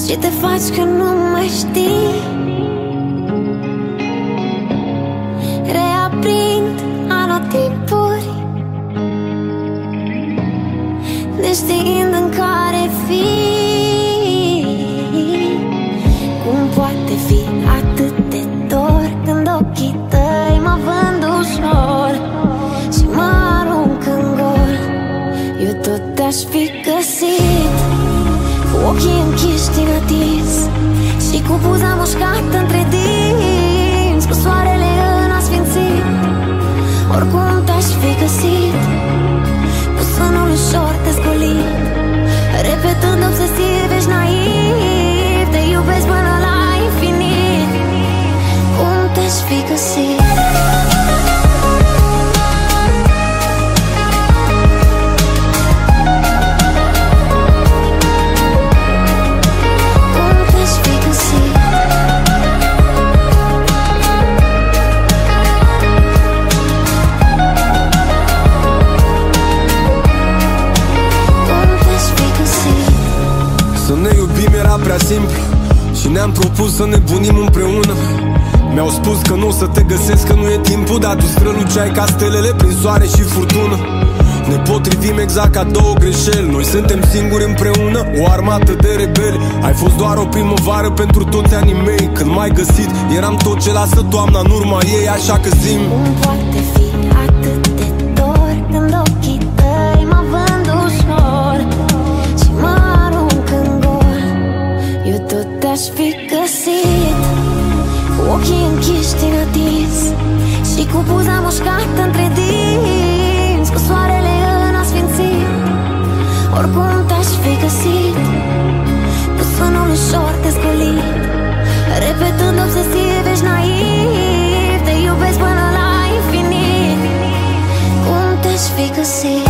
și te faci că nu mai știi. Reaprind anotipuri, neștiind în care fii. Cum poate fi atât de dor când ochii tăi mă vând ușor și mă arunc în gol? Eu tot te-aș fi găsit, cu ochii închiși din atins și cu buza mușcată între dinți, cu soarele în asfințit. Oricum te-aș fi găsit, cu sonul ușor descolit, repetând obsesiv, ești naiv, te iubesc până la infinit. Cum te-aș fi găsit? Să ne iubim era prea simplu și ne-am propus să ne bunim împreună. Mi-au spus că nu o să te găsesc, că nu e timpul, dar tu străluceai ca stelele prin soare și furtună. Ne potrivim exact ca două greșeli, noi suntem singuri împreună, o armată de rebeli. Ai fost doar o primăvară pentru toți anii mei. Când m-ai găsit, eram tot ce lasă toamna în urma ei, așa că zi-mi: cum poate fi atât de dor când ochii tăi mă vând ușor și mă arunc în gol? Eu tot te-aș fi găsit, cu ochii închiși din atins și cu buza mușcată între dinți, cu soarele în asfințit. Oricum te-aș fi găsit, cu sonul ușor descolit, repetând obsesiv, ești naiv, te iubesc până la infinit. Cum te-aș fi găsit?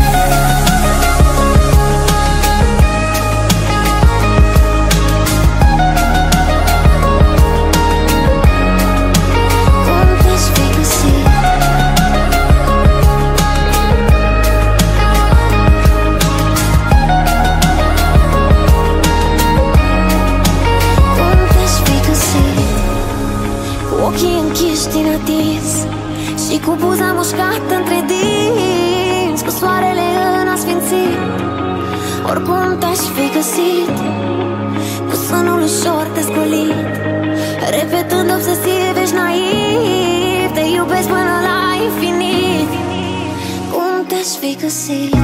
Ochii închiși din atins și cu buza mușcată între dinți, cu soarele în asfințit. Oricum te-aș fi găsit, cu sonul ușor descolit, repetând obsesiv, ești naiv, te iubesc până la infinit. Cum te-aș fi găsit?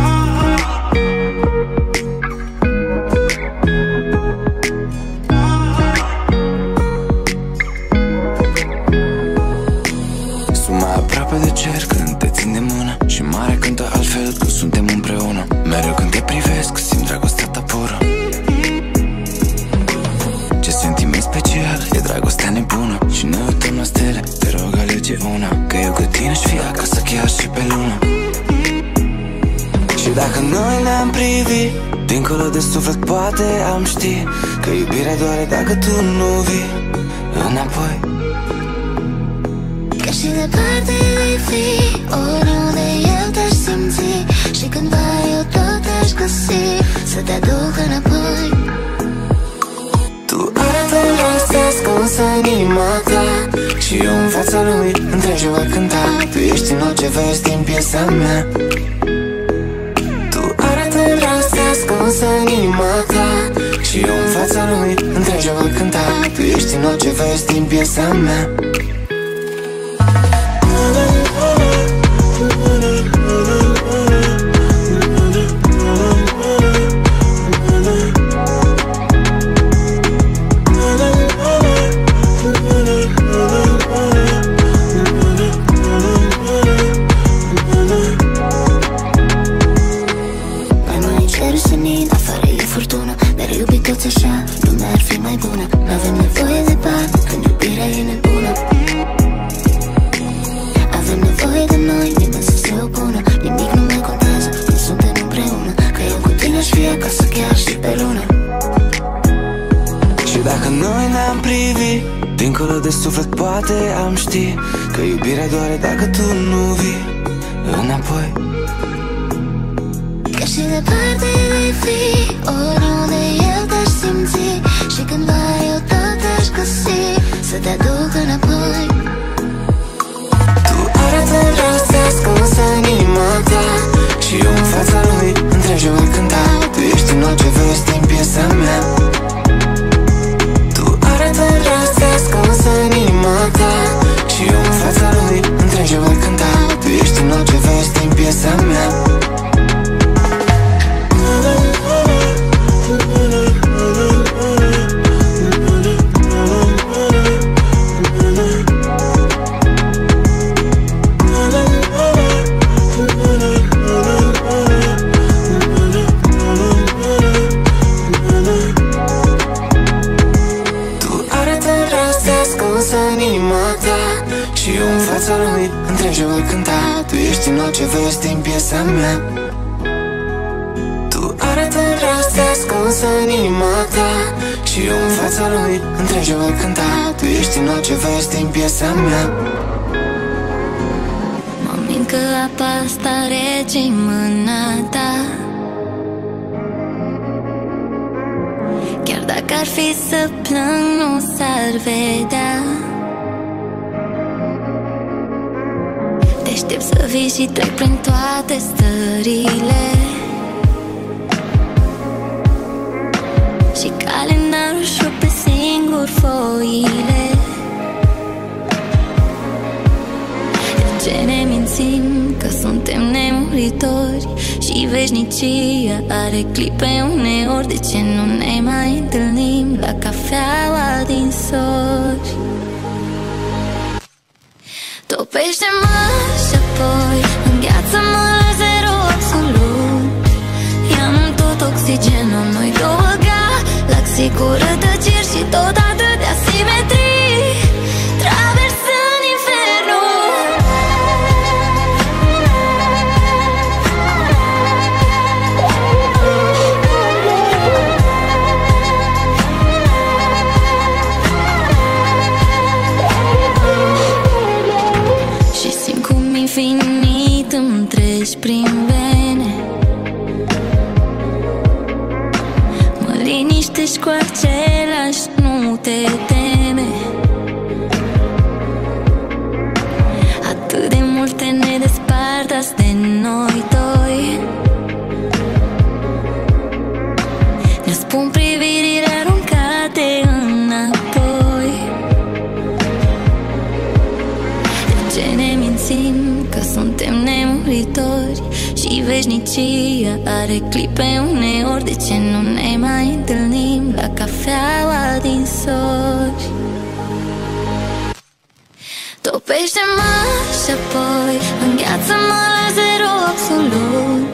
De cer când te țin de mână și mare cântă altfel când suntem împreună. Mereu când te privesc simt dragostea ta pură. Ce sentiment special e dragostea nebună și ne uităm la stele, te rog alege una, că eu cu tine aș fi acasă chiar și pe lună. Și dacă noi ne-am privit dincolo de suflet, poate am ști că iubirea doare dacă tu nu vii înapoi. Și departe vei fi, oriunde eu te-aș simți, și cândva eu tot te-aș găsi, să te aduc înapoi. Tu arată dragostea ascunsă în inima ta și eu în fața lui întregi voi cânta. Tu ești în orice vers din piesa mea. Tu arată dragostea ascunsă în inima ta și eu în fața lui întregi voi cânta. Tu ești în orice vers din piesa mea. N-avem nevoie de bani când iubirea e nebună. Avem nevoie de noi, nimeni să se opună. Nimic nu mai contează când suntem împreună, că eu cu tine aș fi acasă chiar și pe lună. Și dacă noi ne-am privit dincolo de suflet, poate am ști că iubirea doare dacă tu nu vii înapoi. Că și departe vei fi, oriunde eu te-aș simți, și când fața lui întregi voi cânta. Tu ești în orice vezi din piesa mea. Tu arăți în dragoste ascunsă în inima ta, și eu în fața lui întregi voi cânta. Tu ești în orice vezi din piesa mea. Mă mint că apa asta rece-i mâna ta. Chiar dacă ar fi să plâng, nu s-ar vedea. Te aștept să vii și trec prin toate stările, și calendarul și-o pe singur foile. De ce ne mințim că suntem nemuritori, și veșnicia are clipe uneori? De ce nu ne mai întâlnim la cafeaua din sori? Topește-mă și apoi îngheață-mă la zero absolut. Ia-mi tot oxigenul, noi două galaxii cu rătăciri și tot atâtea simetrii, traversând infernul. Și simt cum infinit îmi treci prin vene. Mă liniștești cu același, nu te teme. Atât de multe ne despart azi de noi doi. Ne spun privirile aruncate înapoi. De ce ne mințim că suntem nemuritori, și veșnicia are clipe uneori? De ce nu ne mai întâlnim la cafeaua din sori? Topește-mă și apoi îngheață-mă la zero absolut.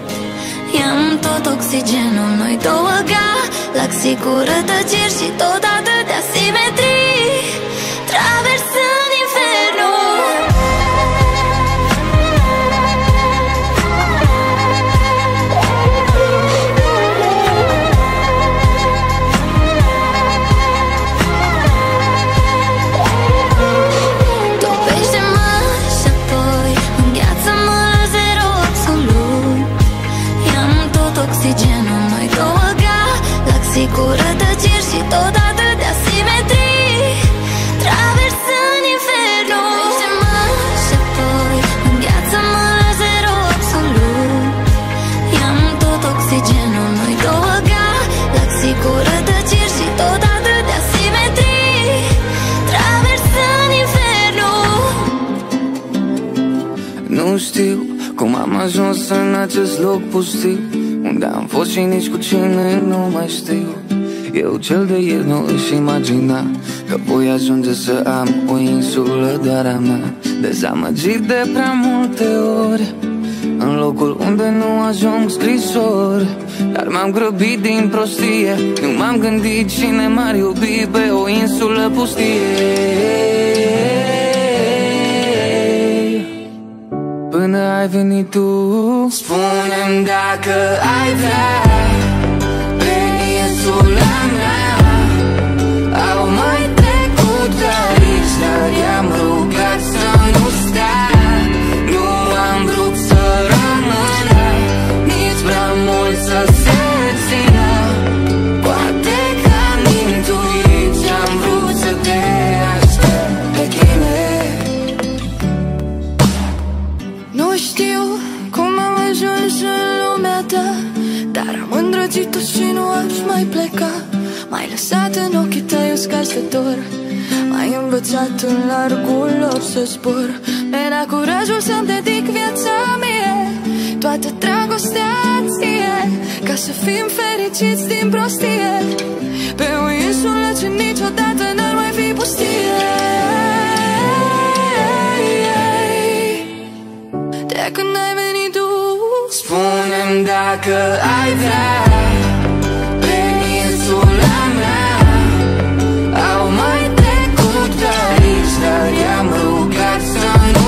Ia-mi tot oxigenul, noi două galaxii cu rătăciri și tot atâtea simetrii, traversând infernul. Oxigenul, noi două galaxii cu rătăciri și tot atâtea simetrii, traversând infernul. Topește-mă și apoi îngheață-mă la zero absolut. Ia-mi tot oxigenul, noi două galaxii cu rătăciri și tot atâtea simetrii, traversând infernul. Nu știu cum am ajuns în acest loc pustiu, unde am fost și nici cu cine nu mai știu. Eu cel de ieri nu își imagina că voi ajunge să am o insulă doar a mea. Dezamăgit de prea multe ori, în locul unde nu ajung scrisori. Dar m-am grăbit din prostie, nu m-am gândit cine m-ar iubi pe o insulă pustie. Până ai venit tu, spune-mi dacă ai vrea pe insula mea. Au mai trecut aici, dar i-am rugat să nu stea. Nu am vrut să rămână, nici prea mult să se țină. Poate că am intuit ce-am vrut să te aștept pe tine. Nu știu cum am ajuns în lumea ta, dar am îndrăgit-o și nu aș mai pleca. M-ai lăsat în ochii tăi uscați de dor, m-ai învățat în largul lor să zbor. Mi-era curajul să-mi dedic viața mie, toată dragostea ție, ca să fim fericiți din prostie, pe o insulă ce niciodată n-ar mai fi pustie. De când ai venit tu, spune-mi dacă ai vrea pe insula mea. Au mai trecut aici, dar i-am rugat să nu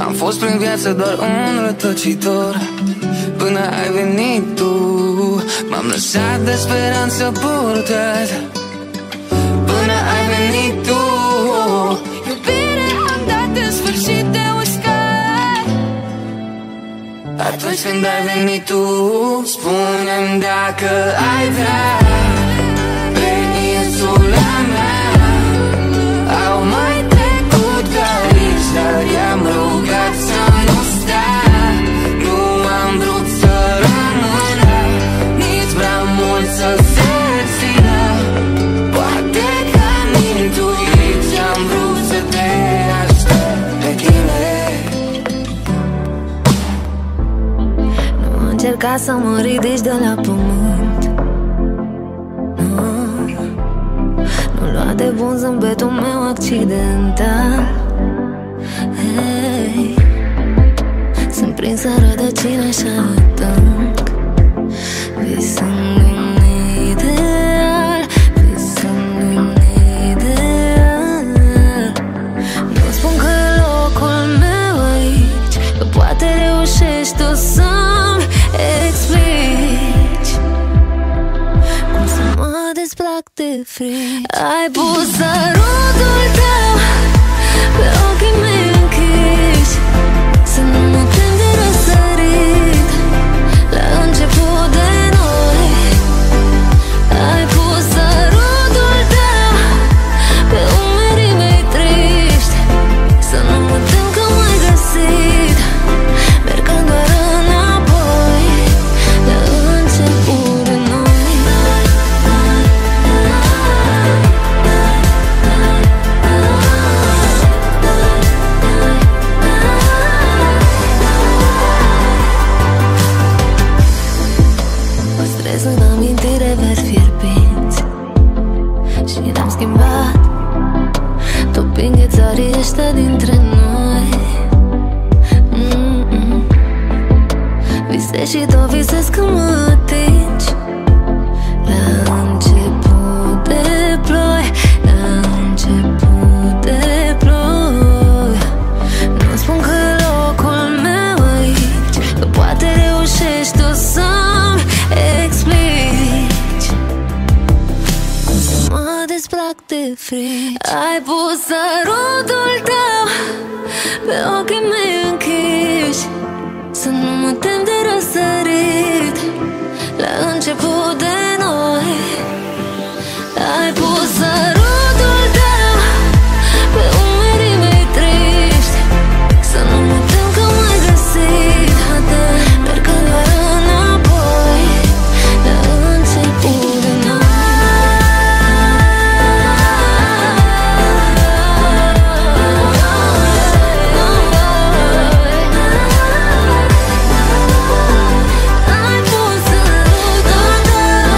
Am fost prin viață doar un rătăcitor până ai venit tu. M-am lăsat de speranță purtat până ai venit tu. Iubire am dat în sfârșit de uscat. Atunci când ai venit tu, spune-mi dacă ai vrea. Pe insula mea au mai trecut carici, dar i-am rugat să nu stea. Nu am vrut să rămână, nici prea mult să se țină. Poate că am intuit și am vrut să te aștept pe tine. Nu încerca să mă ridici de la pământ. Nu lua de bun zâmbetul meu accidental. Hey, sunt prins în rădăcină așa adânc, visând un ideal, visând un ideal. Nu spun că e locul meu aici, că poate reușești tu să-mi explici cum să mă desplac de frici. Ai pus sărutul tău pe ochii mei închiși, să nu mă tem de răsărit la început de noi. Ai pus sărutul tău pe umerii mei triști, să nu mă tem că m-ai găsit mergând doar înapoi la început de noi. Păstrez în amintire vers fierbinți și ne-am schimbat, topind ghețarii ăștia dintre noi. Visez și tot visez că mă atingi la început de ploi, la început de ploi. Nu spun că e locul meu aici, că poate reușești tu să-mi explici cum să mă desplac de frici. Ai pus sărutul tău pe ochii mei închiși, să nu mă tem de răsărit la început de noi. Ai pus sărutul tău pe umerii mei triști, să nu mă tem că m-ai găsit mergând doar înapoi la început de noi. Ai pus sărutul tău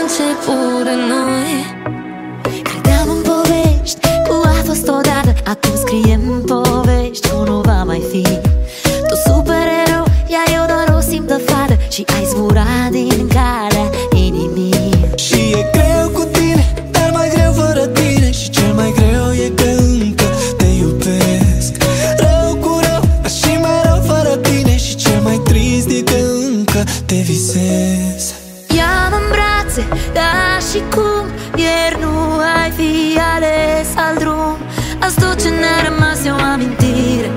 început de noi. Credeam în povești, cu a fost odată, acum scriem povești, tu nu va mai fi. Tu supererou, iar eu doar o simplă fată, și ai zburat din calea inimii. Și e greu cu tine, dar mai greu fără tine. Și cel mai greu e că încă te iubesc. Rău cu rău, dar și mai rău fără tine. Și cel mai trist e că încă te visez. Ia-mă în brațe, da și cum ieri nu ai fi ales alt drum. Azi tot ce ne-a rămas e o amintire,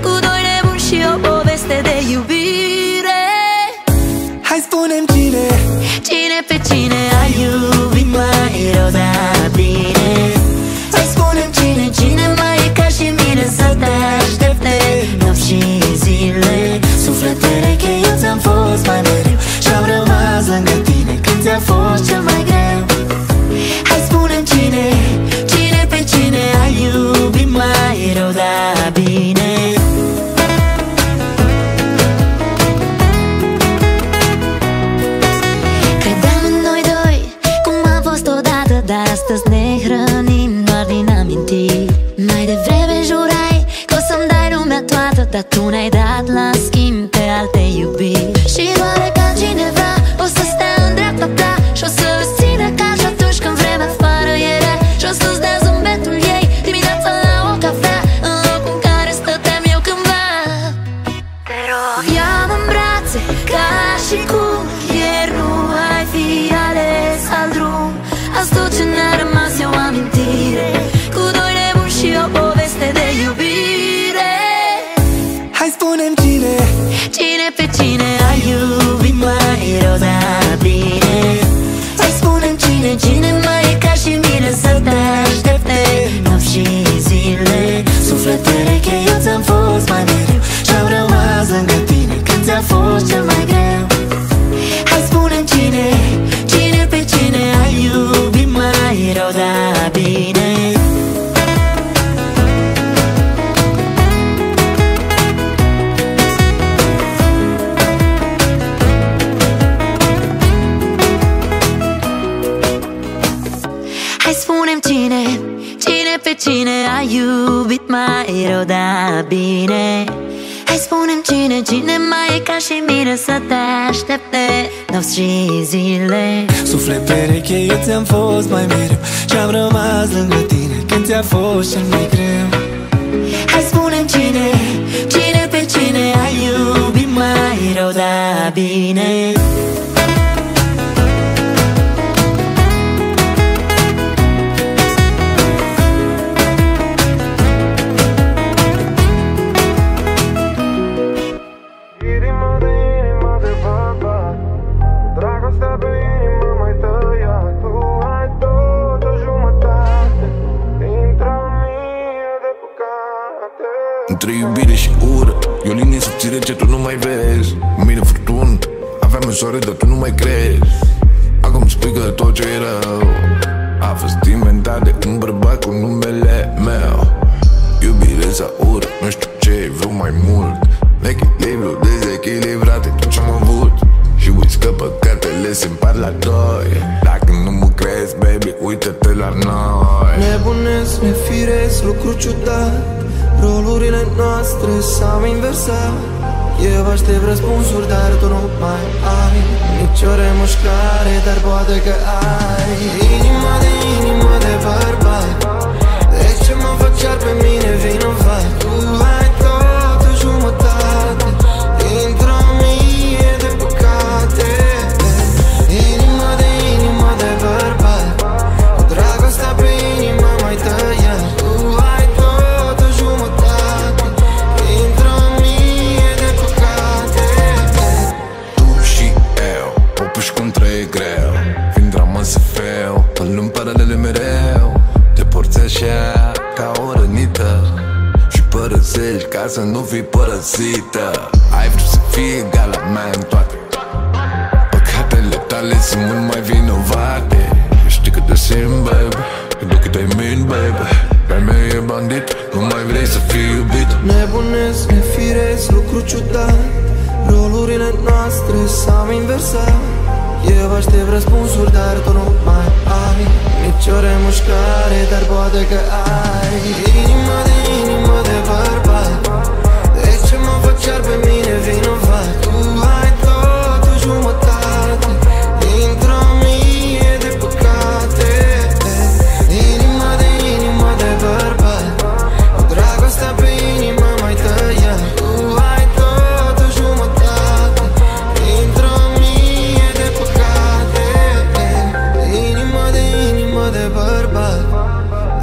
cu doi nebuni și o poveste de iubire. Hai spune-mi cine, Cine pe cine ai iubit mai rău, dar bine. hai spune-mi cine, Cine mai e ca și mine să te aștepte nopți și zile. suflet pereche, eu ți-am fost mai mereu și-am rămas lângă tine când ți-a fost cel mai greu. Hai spune-mi cine, cine pe cine ai iubit mai rău, dar bine. Credeam în noi doi, cum am fost odată, dar astăzi ne rău, dar bine. Hai spune-mi cine mai e ca și mine să te aștepte nopți și zile. Suflet pereche, eu ți-am fost mai mereu și-am rămas lângă tine când ți-a fost cel mai greu. Hai spune-mi cine pe cine ai iubit mai rău, dar bine. Hai spune-mi cine pe cine ai iubit mai rău, dar bine. Hai spune-mi cine mai e ca și mine să te aștepte nopți și zile. Suflet pereche, eu ți-am fost mai mereu și-am rămas lângă tine când ți-a fost cel mai greu. Hai spune-mi cine pe cine ai iubit mai rău, dar bine. Între iubire și ură e o linie subțire ce tu nu mai vezi. Mine furtun, aveam în soare, dar tu nu mai crezi. Acum spui că tot ce e rău a fost inventat de un bărbat cu numele meu. Iubire sau ură, nu știu ce vreau mai mult. Echilibru, dezechilibrat e tot ce-am avut. Și uiți că păcatele se împart la doi. Dacă nu mă crezi, baby, uită-te la noi. Nebunesc, nefiresc, lucru ciudat. Rolurile noastre s-au inversat. Eu aștept răspunsuri, dar tu nu mai ai nicio remușcare, dar poate că ai inima de bărbat. De ce mă faci iar pe mine vinovat? Tu ai tot o jumătate dintr-o mie de păcate. Inima de bărbat, cu dragostea pe inima mai tăiat. Tu ai tot o jumătate dintr-o mie de păcate. Tu și eu, popuși contra e greu. Fiind dramă să feu, în paralele mereu. Te porți așa ca o rănită și părăsești ca să nu fii părăsită. Ai vrut să fii egal la mea în toate. Păcatele tale sunt mult mai vinovate. Știi cât de simt, baby, de cât ai mint, baby. Pe mea e bandit, nu mai vrei să fii iubit. Nebunesc, nefiresc, lucru ciudat. Rolurile noastre s-au inversat. Eu aștept răspunsuri, dar tu nu mai ai nicio remușcare, dar poate că ai inima de bărbat. De ce mă faci iar pe mine vinovat? Tu ai tot o jumătate dintr-o mie de păcate. Inima de bărbat, cu dragostea pe inima mai tăiat. Tu ai tot o jumătate dintr-o mie de păcate. Inima de bărbat,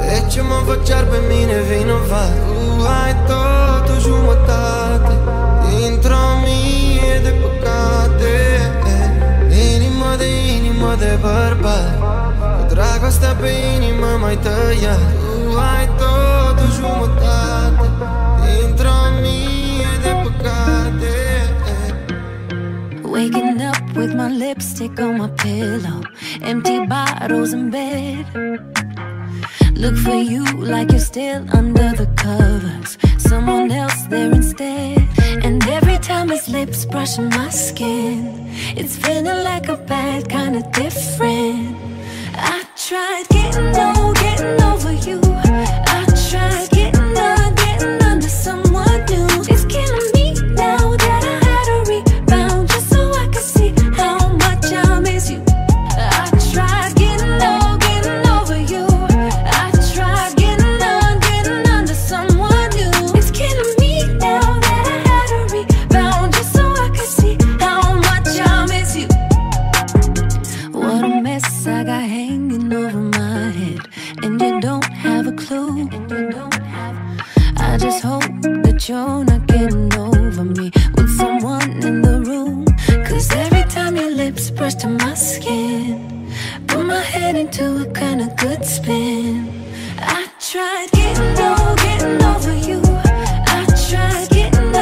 de ce mă faci iar pe mine vinovat? Tu ai tot o jumătate dintr-o mie de păcate. Inima de bărbat, cu dragostea pe inima mai tăiat. Tu ai tot o jumătate dintr-o mie de păcate. Waking up with my lipstick on my pillow, empty bottles in bed. Look for you like you're still under the covers, someone else there instead. And every time his lips brushing my skin, it's feeling like a bad kind of different. I tried getting over you. I tried getting under someone new. It's killing me now that I had a rebound, just so I could see how much I miss you. I tried getting over you. I tried getting under someone new. It's killing me now that I had a rebound, just so I could see how much I miss you. What a mess I got hanging over my head, and you don't have a clue. lips brush to my skin, put my head into a kind of good spin. I tried getting over you. I tried getting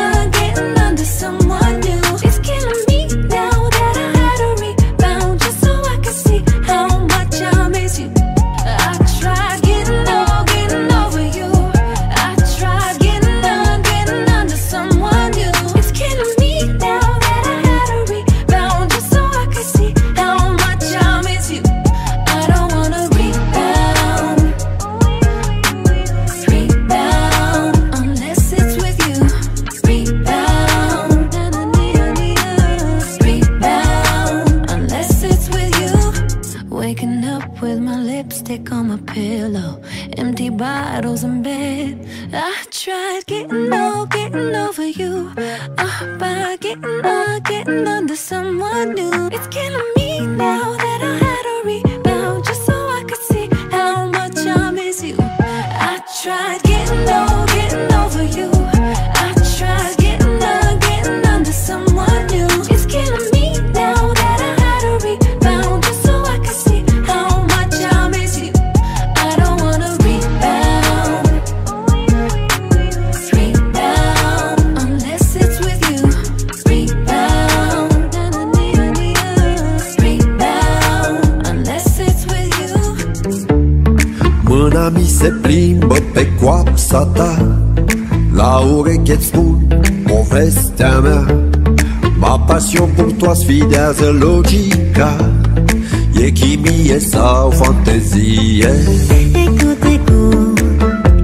under someone new. It's killing me now that I had to rebound just so I could see how much I miss you. I tried getting over you. I tried getting under someone new. It's killing me now that I had to rebound just so I could see how much I miss you. I don't wanna rebound unless it's with you. Rebound unless it's with you. Waking up with my lipstick on my pillow, empty bottles in bed. I tried getting over you, by getting under someone new. It's killing me now that I had to rebound just so I could see how much I miss you. I tried getting over you. I tried getting under someone new. It's killing me now that I had to rebound just so I could see how much I miss you. I don't wanna rebound unless it's with you. Rebound unless it's with you. Mâna mi se plimbă pe coapsa ta, la ureche-ți spun povestea mea. Ma passion pour toi sfidează logica, e chimie sau fantezie? Écoute, écoute,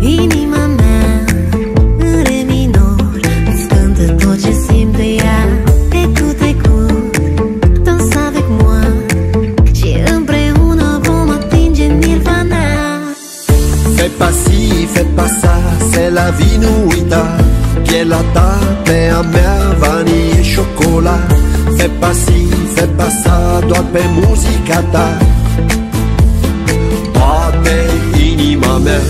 inima mea în re minor îți cântă tot ce simte ea. Écoute, écoute, danse avec moi și împreună vom atinge nirvana. Fais pas ci, fais pas ça, c'est la vie, nu uita. Pielea ta pe a mea, vanie, șocolat. Fais pas ci, fais pas ça, doar pe muzica ta bate inima mea.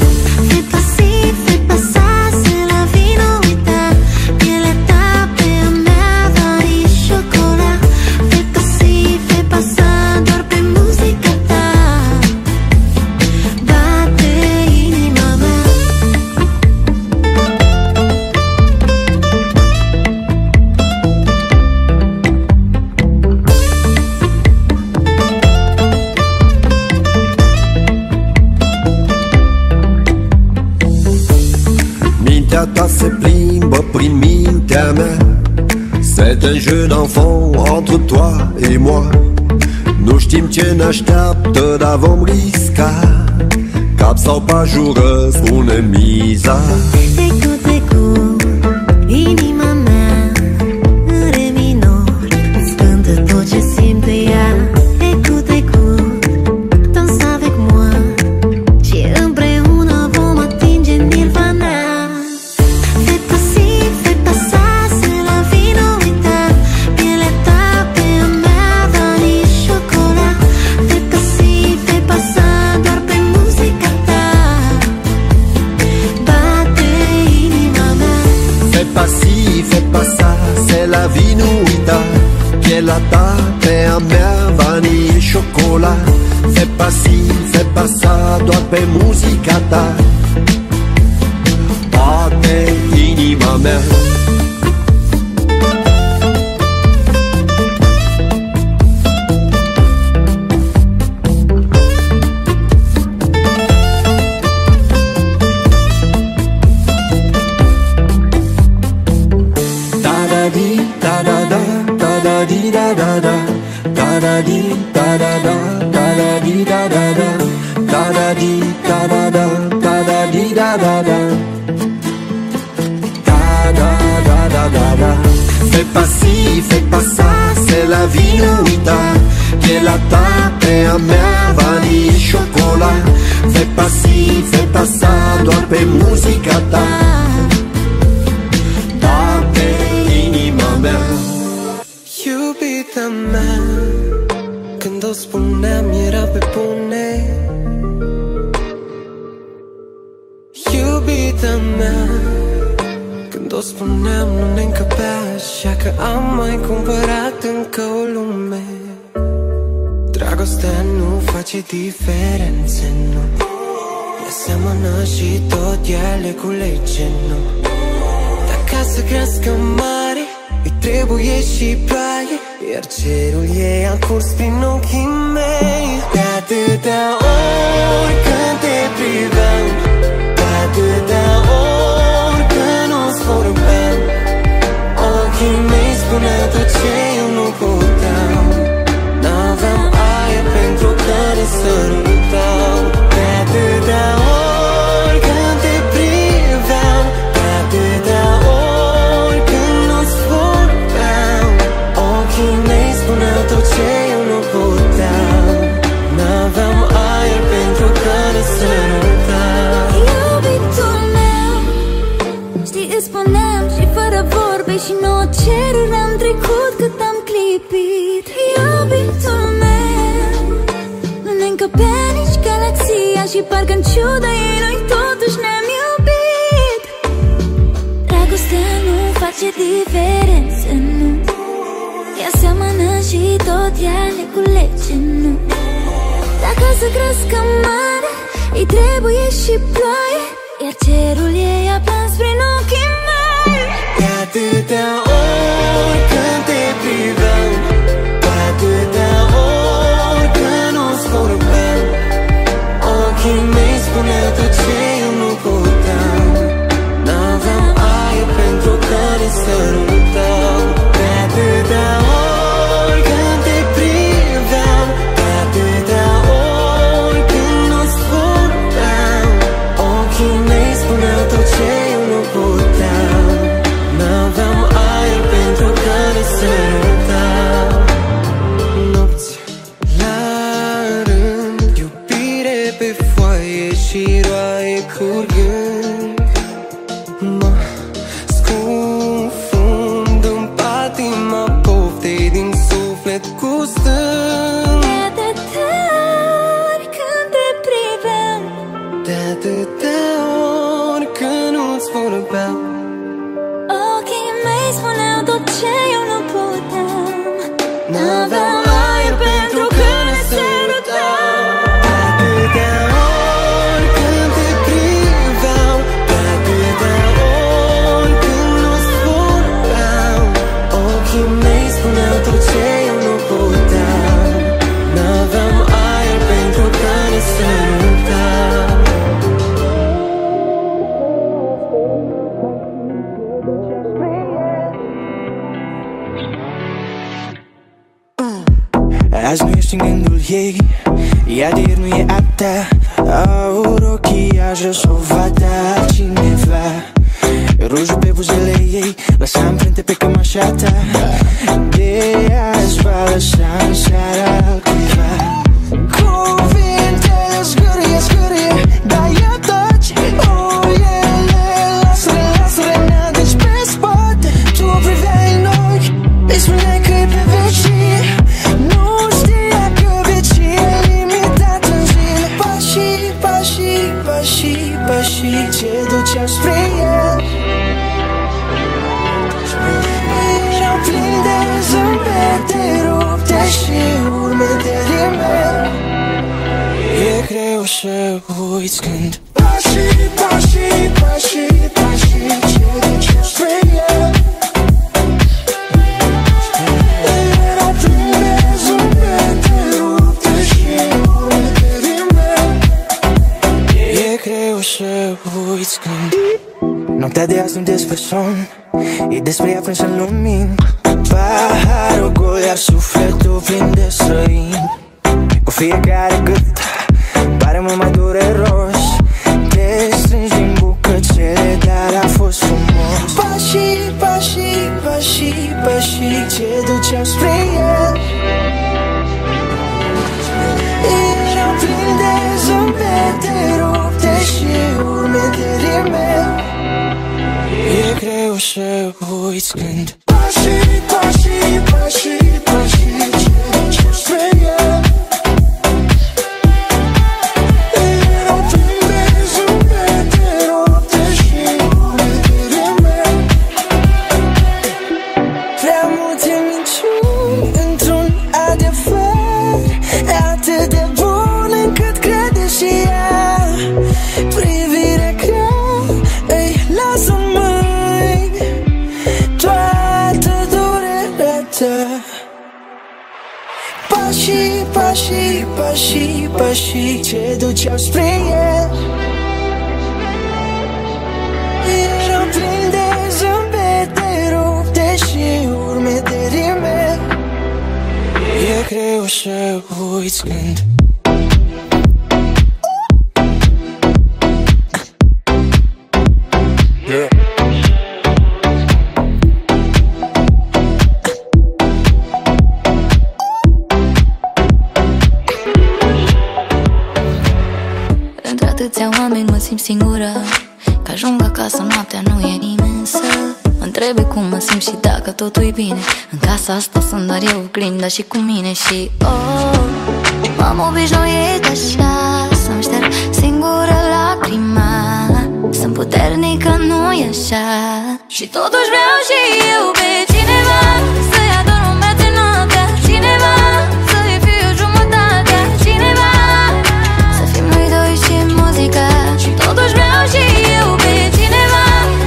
Fais pas ci, fais pas ça, c'est la vie, nu uita. Pielea ta pe a mea, vanie, șocolat. Fais pas ci, fais pas ça, doar pe muzica ta bate inima mea. Mintea ta se plimbă prin mintea mea. C'est un jeu d'enfant entre toi et moi. Nu știm ce ne așteaptă, dar vom risca. Cap sau pajură, spune miza. Écoute, écoute, inima mea în re minor îți cântă tot ce simte ea. Écoute, écoute, danse avec moi și împreună vom atinge nirvana. Fais pas ci, fais pas ça, c'est la vie, nu uita. Pielea ta pe a mea, vanie, șocolat. Fais pas ci, fais pas ça, doar pe muzica ta bate inima mea. Fais pas ci, fais pas ça, c'est la vie, nu uita. Pielea ta pe a mea, vanie, șocolat. Fais pas ci, fais pas ça, doar pe muzica ta bate inima mea. Da da di da da da da da di da da da da da di da da da da da di da da da da da di da da da da da di da da da da da da da da. Fais pas ci, fais pas ça, c'est la vie, nu uita. Pielea ta pe a mea, vanie, șocolat. Fais pas ci, fais pas ça, doar pe muzica ta bate inima mea. Iubita mea, când o spuneam era pe bune. Iubita mea, când o spuneam nu ne încăpea, așa că am mai cumpărat încă o lume. Dragostea nu face diferențe, nu. Ea seamănă și tot ea le culege, nu. Dar ca să crească mare îi trebuie și ploaie, iar cerul ei a curs prin ochii mei. De atâtea ori când te priveam, de atâtea ori când nu-ți vorbeam, ochii mei spuneau tot ce eu nu puteam. N-aveam aer pentru că ne sărutau. De atâtea ori când te priveam, de atâtea ori când nu-ți vorbeam, ochii mei spuneau tot ce eu nu puteam. N-aveam aer pentru că ne sărutau. Iubitul meu, știi, îți spuneam și fără vorbe și nouă ceruri am trecut cât am clipit. Iubitul meu, nu ne încăpea nici galaxia și parcă-n ciuda ei noi totuși ne-am iubit. Dragostea nu face diferență, nu. Ea seamănă și tot ea le culege, nu. Dacă să crească mare îi trebuie și ploaie, iar cerul ei a plâns prin ochii mei. De atâtea ori când te priveam, de atâtea ori când nu-ți vorbeam, ochii mei spuneau tot ce eu nu puteam. N-aveam aer pentru că ne sărutau. De atâtea ori când te priveam, de atâtea ori când nu-ți vorbeam, ochii mei spuneau tot ce eu nu puteam. N-aveam aer pentru că ne sărutau. Nopți la rând, iubire pe foaie și roaie curgând, mă scufund în patima poftei din suflet gustând. De atâtea ori când te priveam, De atâtea ori când nu-ți vorbeam, ochii mei spuneau tot ce eu nu puteam. n-aveam aer pentru că ne sărutau. De atâtea ori când te priveam, de atâtea ori când nu-ți vorbeam, ochii mei spuneau tot ce eu nu puteam. N-aveam aer pentru că ne sărutau. Azi nu ești în gândul ei, ea de ieri nu e a ta. Aur ochii, aș o va da cineva. Rujul pe buzele ei lăsa amprente pe cămașa ta. De azi va lăsa în seara altcuiva. Cuvintele zgârie, zgârie, dar ea tace. O, ele, lasă-le, lasă-le, n-adânci pe spate. Tu o priveai în ochi, îi spuneai că e pe vecie. Nu știa că vecie e limitat în zile. Pașii, pașii, pașii, pașii ce duceau spre el erau plini de zâmbete rupte și urme de rimel. E greu să uiți când pașii, pașii, pașii, pașii ce duceau spre el erau plini de zâmbete rupte și urme de rimel. E greu să uiți când noaptea de azi nu despre somn, e despre ea prins în lumini. Paharul gol, iar sufletul plin de străini. Cu fiecare gât pare mult mai dureros. Te strângi din bucățele, dar a fost frumos. Pașii, pașii, pașii, pașii ce duceau spre el erau plini de zâmbete rupte și urme de rimel. E greu să uiți când pașii, pașii, pașii, pașii ce duceau spre el erau plini de zâmbete rupte și urme de rimel. Prea multe minciuni într-un adevăr, atât de bun încât crede și ea. Privire grea, ei, lasă-mă-i toată durerea ta. Pașii, pașii, pașii, pașii ce duceau spre el erau plini de zâmbete rupte și urme de rime. E greu să uiți când Între atâția oameni mă simt singură, că ajung acasă noaptea, nu e nimeni să mă întrebe cum mă simt și dacă totul-i bine. În casa asta sunt doar eu, oglinda și cu mine. Și m-am obișnuit așa să-mi șterg singură lacrima. Sunt puternică, nu-i așa? Și totuși vreau și eu pe cineva să-i adorm toată noaptea. Cineva să-i fiu jumătatea. Cineva să fim noi doi și muzica. Și totuși vreau și eu pe cineva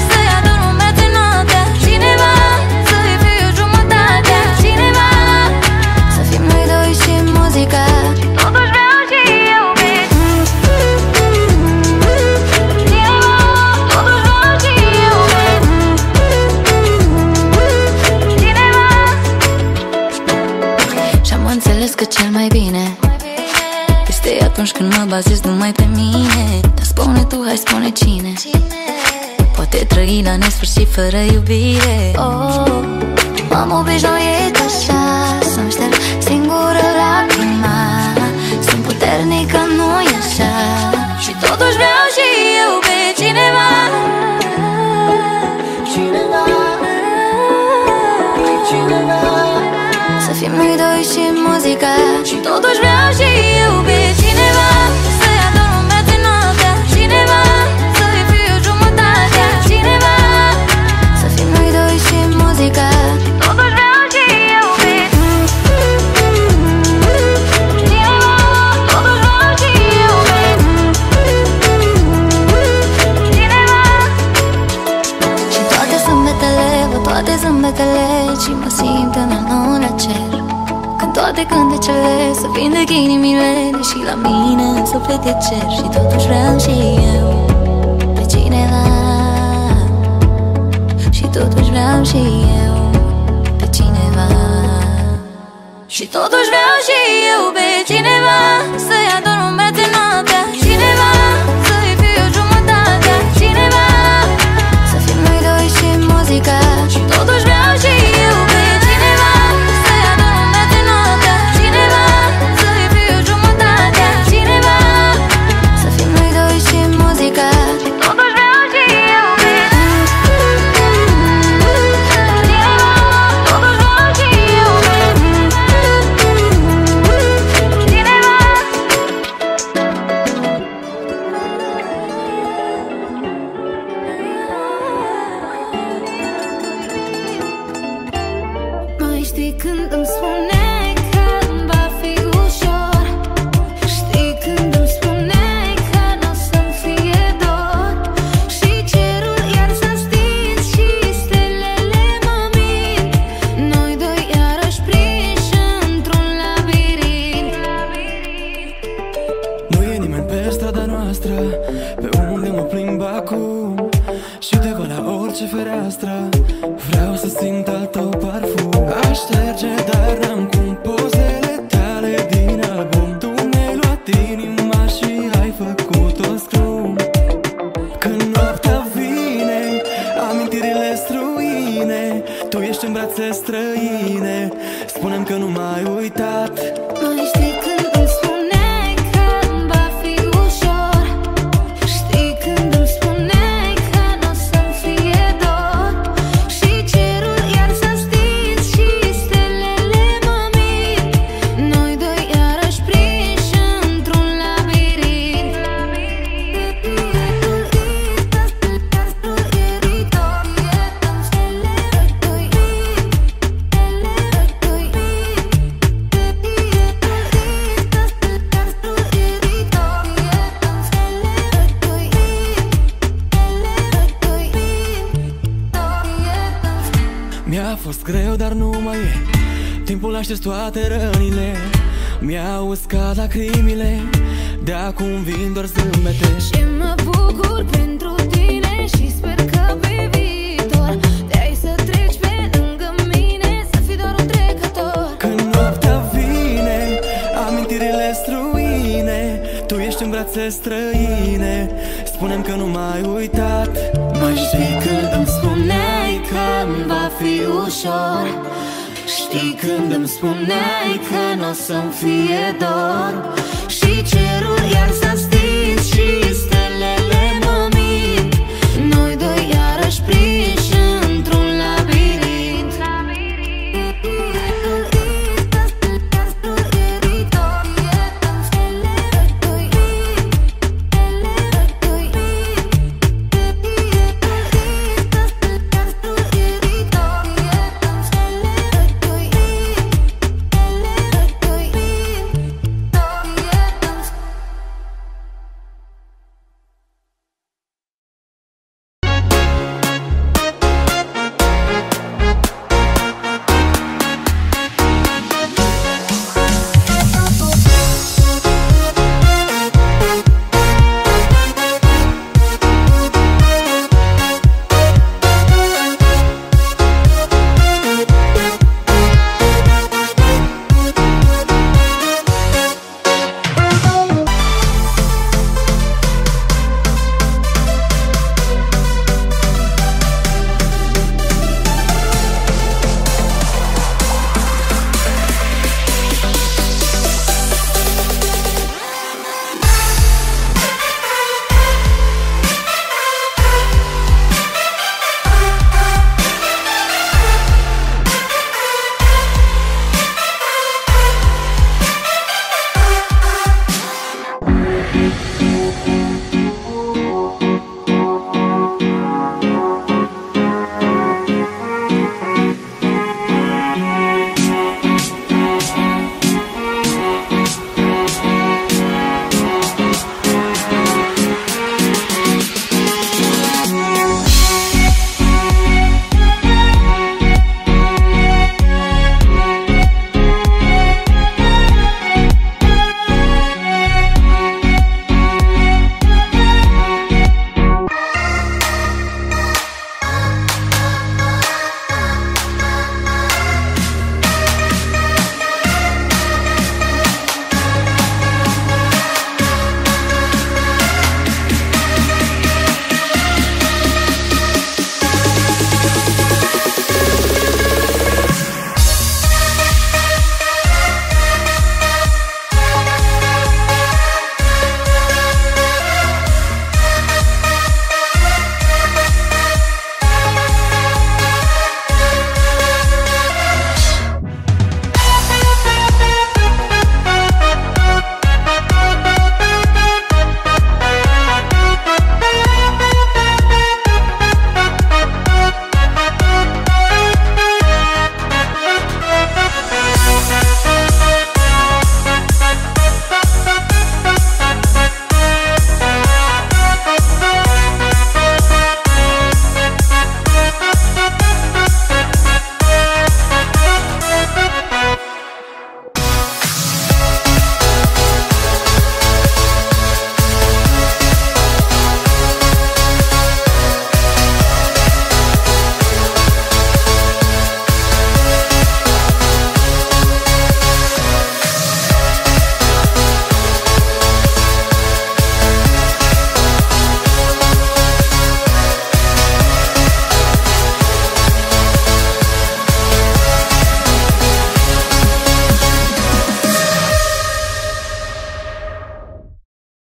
să-i adorm toată noaptea. Cineva să-i fiu jumătatea. Cineva să fim noi doi și muzica. Totuși vreau și eu pe că cel mai bine este atunci când mă bazez numai pe mine. Dar spune tu, hai spune cine poate trăi la nesfârșit fără iubire. M-am obișnuit așa să-mi șterg singură lacrima. Sunt puternică, nu-i așa? Și totuși vreau și eu pe cineva. Cineva, cineva să fim noi doi și muzica. Și totuși vreau și eu pe cineva să-i adorm toată noaptea. Cineva să-i fiu jumătatea. Cineva să fim noi doi și muzica. Totuși vreau și eu pe cineva. Totuși vreau și eu pe cineva. Și toate zâmbetele, văd toate zâmbetele și mă simt în anul la cer. Când toate cântecele să vindec inimile, deși la mine în suflet e cer. Și totuși vreau și eu pe cineva. Și totuși vreau și eu pe cineva. Și totuși vreau și eu pe cineva să-i adorm toată noaptea. Cineva să-i fiu jumătatea. Cineva să fim noi doi și muzica. Și totuși vreau și eu pe cineva să-i adorm toată noaptea. Cineva să-i fiu jumătatea. Cineva să fim noi doi și muzica. Totuși vreau și eu pe cineva. Totuși vreau și eu pe cineva. Mai știi când îmi spuneai că îmi va fi ușor? Știi când îmi spuneai că n-o să-mi fie dor? Și cerul iar s-a stins și stelele mă mint. Noi doi iarăși prinși într-un labirint. Nu e nimeni pe strada noastră, pe unde mă plimb acum. Și de la orice fereastră vreau să simt al tău parfum. Aș șterge, dar n-am cum pozele tale din album. Tu mi-ai luat inima și ai făcut-o scrum. Când noaptea vine, amintirile struine, tu ești în brațe străine. Spune-mi că nu m-ai uitat. Mai știi când îmi spuneai că îmi va fi ușor? Știi când îmi spuneai că n-o să-mi fie dor? Și cerul iar s-a stins și stelele mă mint. Noi doi iarăși prinși într-un labirint. greu, dar nu mai e. Timpul a șters toate rănile, mi-au uscat lacrimile, de acum vin doar zâmbete. Și mă bucur pentru tine și sper că pe viitor te-ai să treci pe lângă mine, să fii doar un trecător. Când noaptea vine, amintirile struine, tu ești în brațe străine, spune-mi că nu m-ai uitat. Mai știi când îmi spuneai că-mi va fi ușor? Știi când îmi spuneai că n-o să-mi fie dor? Și cerul iar s-a stins și stelele mă mint, noi doi iarăși prinși într-un labirint.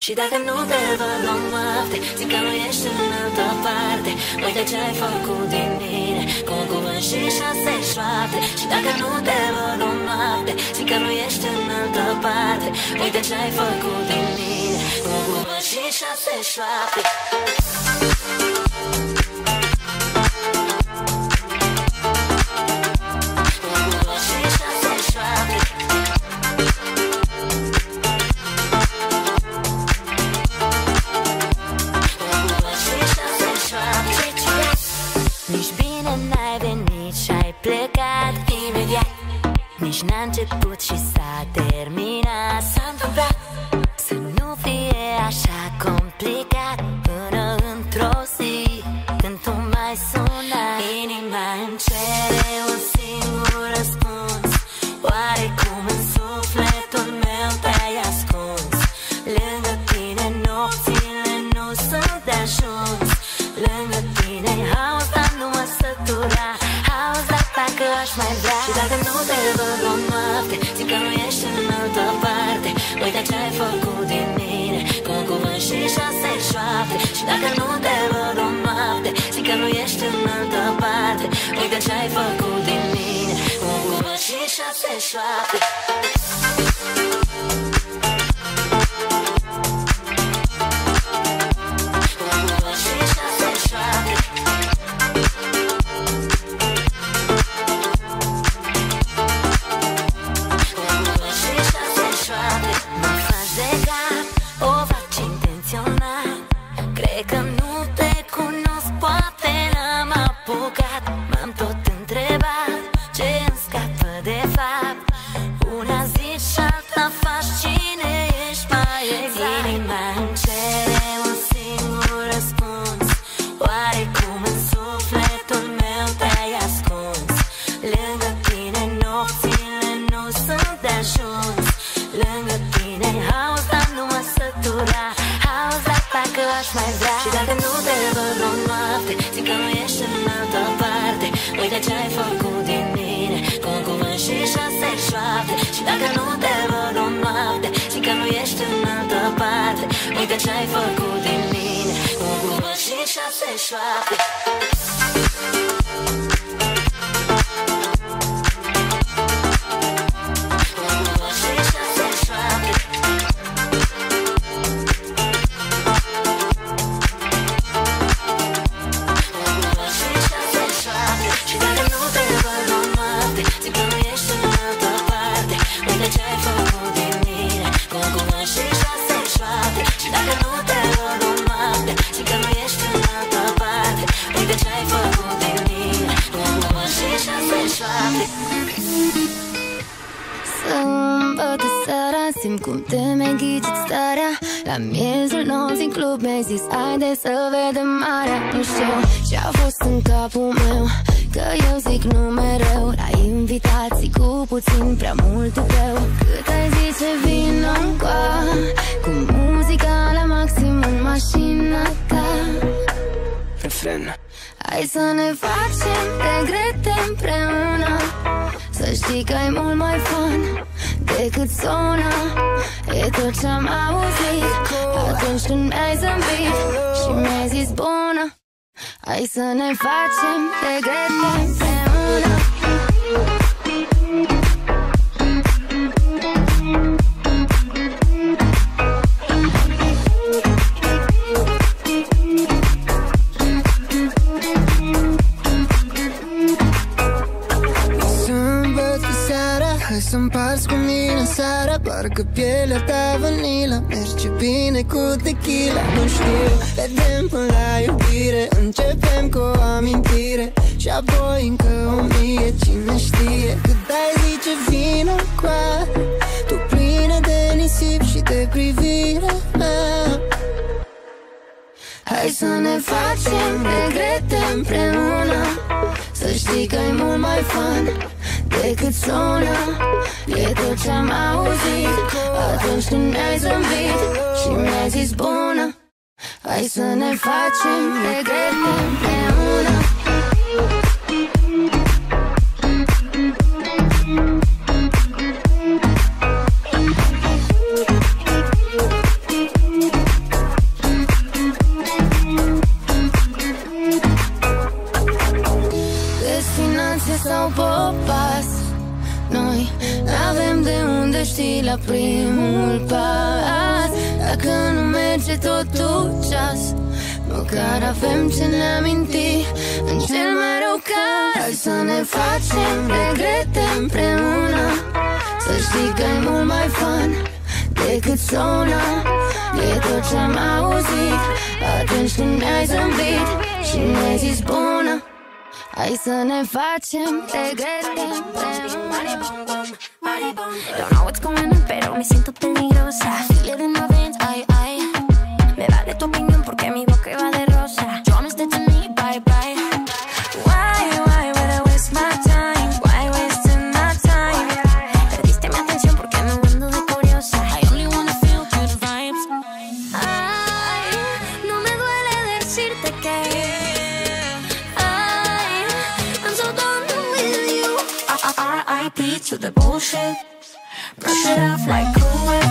Și dacă nu te văd la noapte, zic că nu ești în altă parte. Uite ce-ai făcut din mine, cu un cuvânt și 6 șoapte. Și dacă nu te văd la noapte, zic că nu ești în altă parte. Uite ce-ai făcut din mine, cu un cuvânt și 6 șoapte. Nici bine n-ai venit și ai plecat. Uite ce-ai făcut din mine, cu un cuvânt și 6 șoapte. Și dacă nu te văd o noapte, zic că nu ești în altă parte. Uite ce-ai făcut din mine, cu un cuvânt și 6 șoapte. M-am tot întrebat ce îmi scapă de fapt. Una zici și alta faci, cine ești mai exact? Inima îmi cere un singur răspuns. Oare cum în sufletul meu te-ai ascuns? Lângă tine nopțile nu sunt de ajuns. Lângă tine haos, dar nu mă sătura. Haos, dar parcă aș mai vrea. Și dacă nu te văd o noapte, zic că nu ești în altă parte. Uite ce-ai făcut din mine, cu un cuvânt și 6 șoapte. Și dacă nu te văd o noapte, zic că nu ești în altă parte. Uite ce-ai făcut din mine, cu un cuvânt și 6 șoapte. Sâmbătă seara, simt cum te mi-ai ghicit starea. La miezul nopții în club mi-ai zis haide să vedem marea. Nu știu ce-a fost în capul meu, că eu zic nu mereu la invitații cu puțin prea mult tupeu. Cât ai zice vino încoa, cu muzica la maxim în mașina ta. Refren. Hai să ne facem regrete împreună, să știi că e mult mai fun decât sona. E tot ce-am auzit atunci când mi-ai zâmbit și mi-ai zis bună. Hai să ne facem regrete împreună. Hai să împarți cu mine seara, parcă pielea ta vanila merge bine cu tequila. Nu știu, vedem până la iubire, începem cu o amintire și apoi încă 1000, cine știe. Cât ai zice vino încoa, tu plină de nisip și de privirea mea. Hai să ne facem regrete împreună, să știi că e mult mai fun decât sună. E tot ce-am auzit atunci când mi-ai zâmbit și mi-ai zis bună. Hai să ne facem regrete împreună. Destinație sau popas, noi n-avem de unde ști la primul pas. Dacă nu merge totul ceas, măcar avem ce ne aminti în cel mai rău caz. Hai să ne facem regrete împreună, să știi că e mult mai fun decât sona. E tot ce-am auzit atunci când mi-ai zâmbit și mi-ai zis bună. Hai să ne facem regrete împreună. Don't know what's going on, pero me siento peligrosa. Feel it in my veins, ay, ay. Me vale tu opinión porque mi boca va de rosa. Promise that to me, bye, bye. Why would I waste my time? Why wasting my time? Perdiste mi atención porque no ando de curiosa. I only wanna feel good vibes. Ay, no me duele decirte que I'm so done with you. R.I.P. to the bullshit. Brush it off like Cool Whip.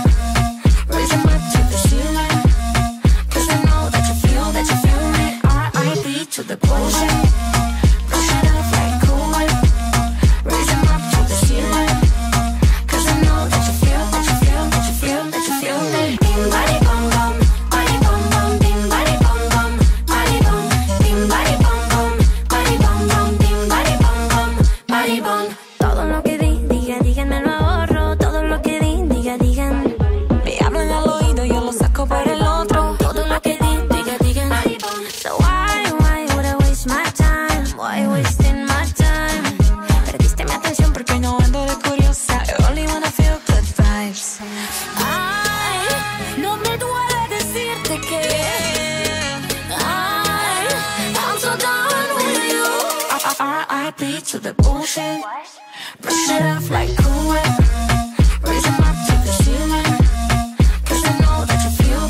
I'm so done with you. R.I.P. to the bullshit. Brush it off like Cool Whip. Raise 'em up to the ceiling. 'Cause I know that you feel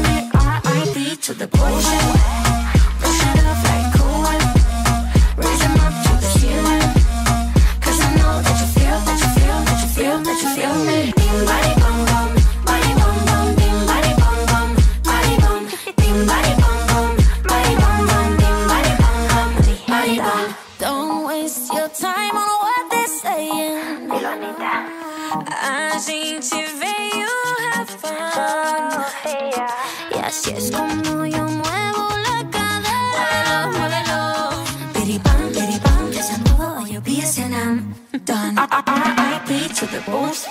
me. R.I.P. to the bullshit. Brush it off like Cool Whip. Raise 'em up to the ceiling. 'Cause I know that you feel me. Bing body bum bum, body bum bum, bing body bum bum, body bum, bing body bum bum, body bum bum, bing body bum bum, body bum. Don't waste your time on what they're saying. Así te veo have fun. Y así es como yo muevo la cadera. Muévelo, piripam, que se mueva o yo piensen done. R.I.P. to the bulls.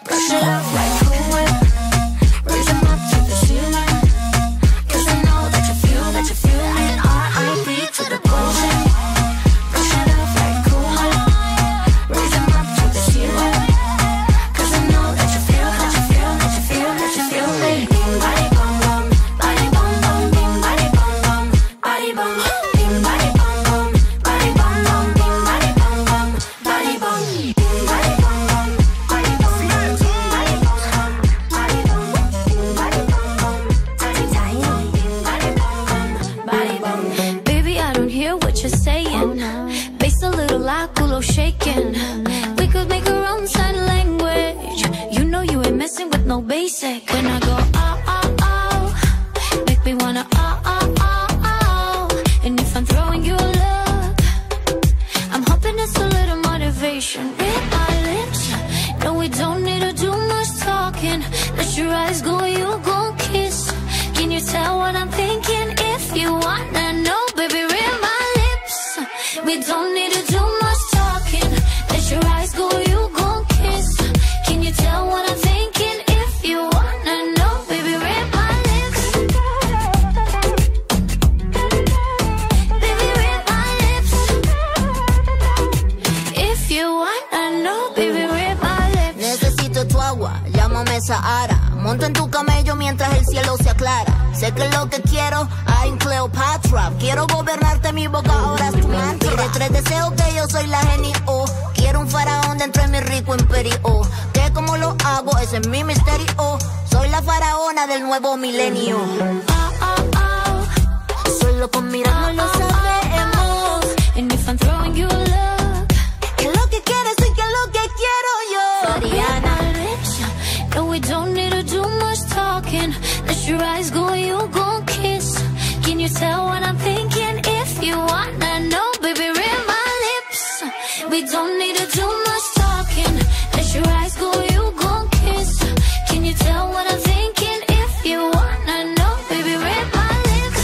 Brush it off like Cool Whip. Raise 'em up to the ceiling. 'Cause I know that you feel me. R.I.P. to the bullshit. Brush it off like Cool Whip. Raise 'em up to the ceiling. 'Cause I know that you feel me. Bing body bum bum, body bum bum, bing body bum bum, body bum, bing body bum bum, body bum bum, bing body bum bum, body bum, bing body bum bum, body bum, bing body bum bum, body bum, bing body bum bum, Body bum. Baby, I don't hear what you're saying. Bass a little loud, culo shaking. We could make our own sign language. You know you ain't messing with no basic. When I go make me wanna and if I'm throwing you a look, I'm hoping it's a little motivation. Read my lips. No, we don't need to do much talking. Let your eyes go, you gon' kiss. Can you tell what I'm thinking? If you wanna know, baby, read my lips. We don't need to do much talking. Let your eyes go, you gon' kiss. Can you tell what I'm thinking? If you wanna know, baby, read my lips. Baby, read my lips. If you wanna know, baby, read my lips. Necesito tu agua, llámame Sahara. Monto en tu camello mientras el cielo se aclara. Sé que lo que quiero, I'm Cleopatra. Quiero gobernarte, mi boca ahora es tu mantra. Pide 3 deseos que yo soy la genio. Quiero un faraón dentro de mi rico imperio. Que como lo hago, ese es mi misterio. Soy la faraona del nuevo milenio. Solo con mirarnos lo sabemos. And if I'm throwing you a look, que lo que quieres y que lo que quiero yo. Mariana. No, we don't need to do much talking. Let your eyes go, you gon' kiss. Can you tell what I'm thinking? If you wanna know, baby, read my lips. We don't need to do much talking. Let your eyes go, you gon' kiss. Can you tell what I'm thinking? If you wanna know, baby, read my lips.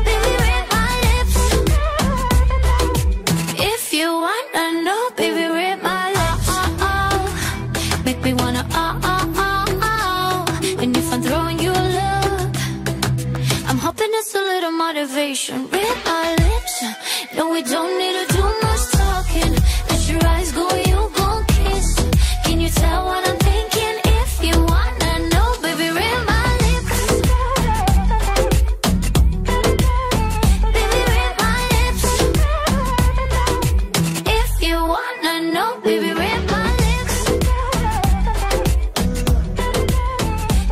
Baby, read my lips. If you wanna know, baby, read my lips. Make me wanna and if I'm throwing you a look, I'm hoping it's a little motivation. Read my lips. No, we don't need to do much talking. Let your eyes go, you gon' kiss. Can you tell what I'm thinking? If you wanna know, baby, read my lips. Baby, read my lips. If you wanna know, baby, read my lips.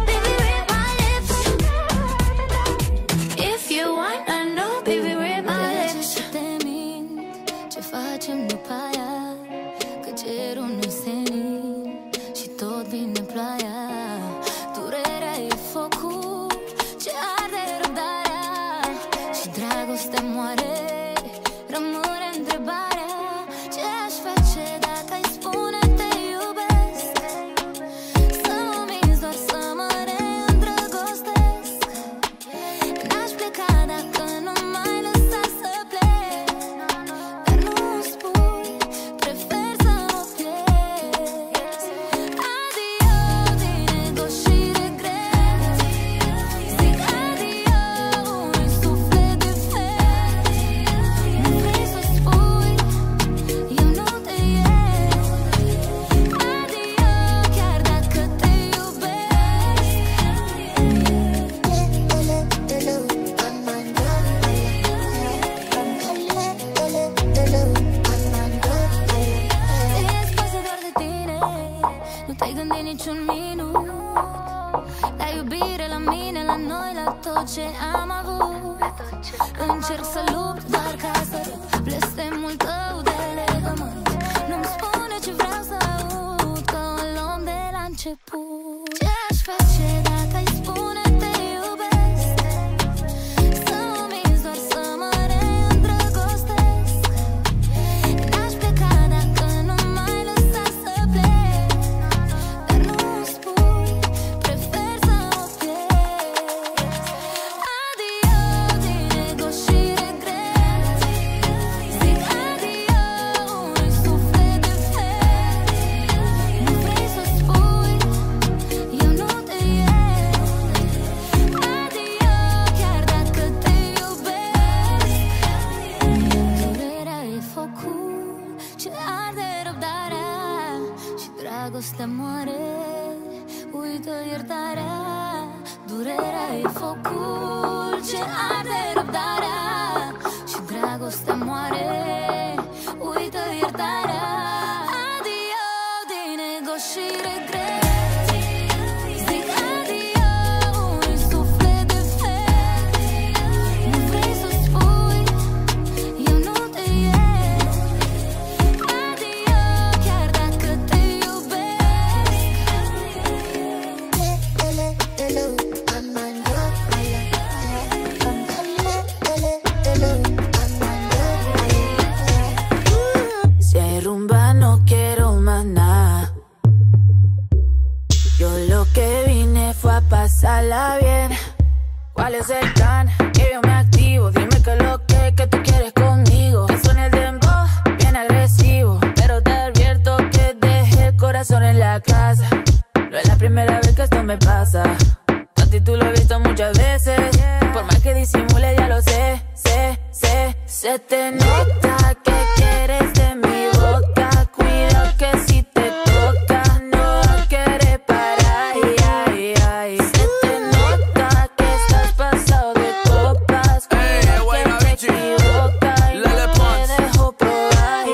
Baby, read my lips. If you wanna know, baby, read my lips. Te-ai gândit niciun minut la iubire, la mine, la noi, la tot ce am avut. Încerc să lupt doar ca să rup blestemul tău de legământ. Nu-mi spune ce vreau să aud, că o luăm de la început. Ce-aș face dacă îi spune te iubesc? Să mă minți doar să mă reîndrăgostesc. N-aș pleca dacă nu m-ai lăsat să plec. Dar nu-mi spui, prefer să mă pierd. Adio din ego și regret. Zic adio unui suflet de fer. Nu vrei să spui, eu nu te iert. Adio chiar dacă te iubesc. Durerea e focul ce arde răbdarea și dragostea moare, uită iertarea. Durerea e focul ce arde răbdarea și dragostea moare, uită iertarea. Adio din ego și regret. Zic adio unui suflet de fer. Nu vrei să spui, eu nu te iert. Adio chiar dacă te iubesc. Si hay rumba no quiero más nada. Yo lo que vine fue a pasarla bien. ¿Cuál es el plan? Que yo me activo. Dime que lo que tú quieres conmigo. Que suene el dembow, bien agresivo. Pero te advierto que dejé el corazón en la casa. No es la primera vez que esto me pasa. A ti tú lo has visto muchas veces. Por más que disimule ya lo sé. Se te nota que quieres de mi boca. Cuidado que si te toca no va a querer parar. Se te nota que estás pasado de copas. Cuidado que te equivocas y no te dejo probar.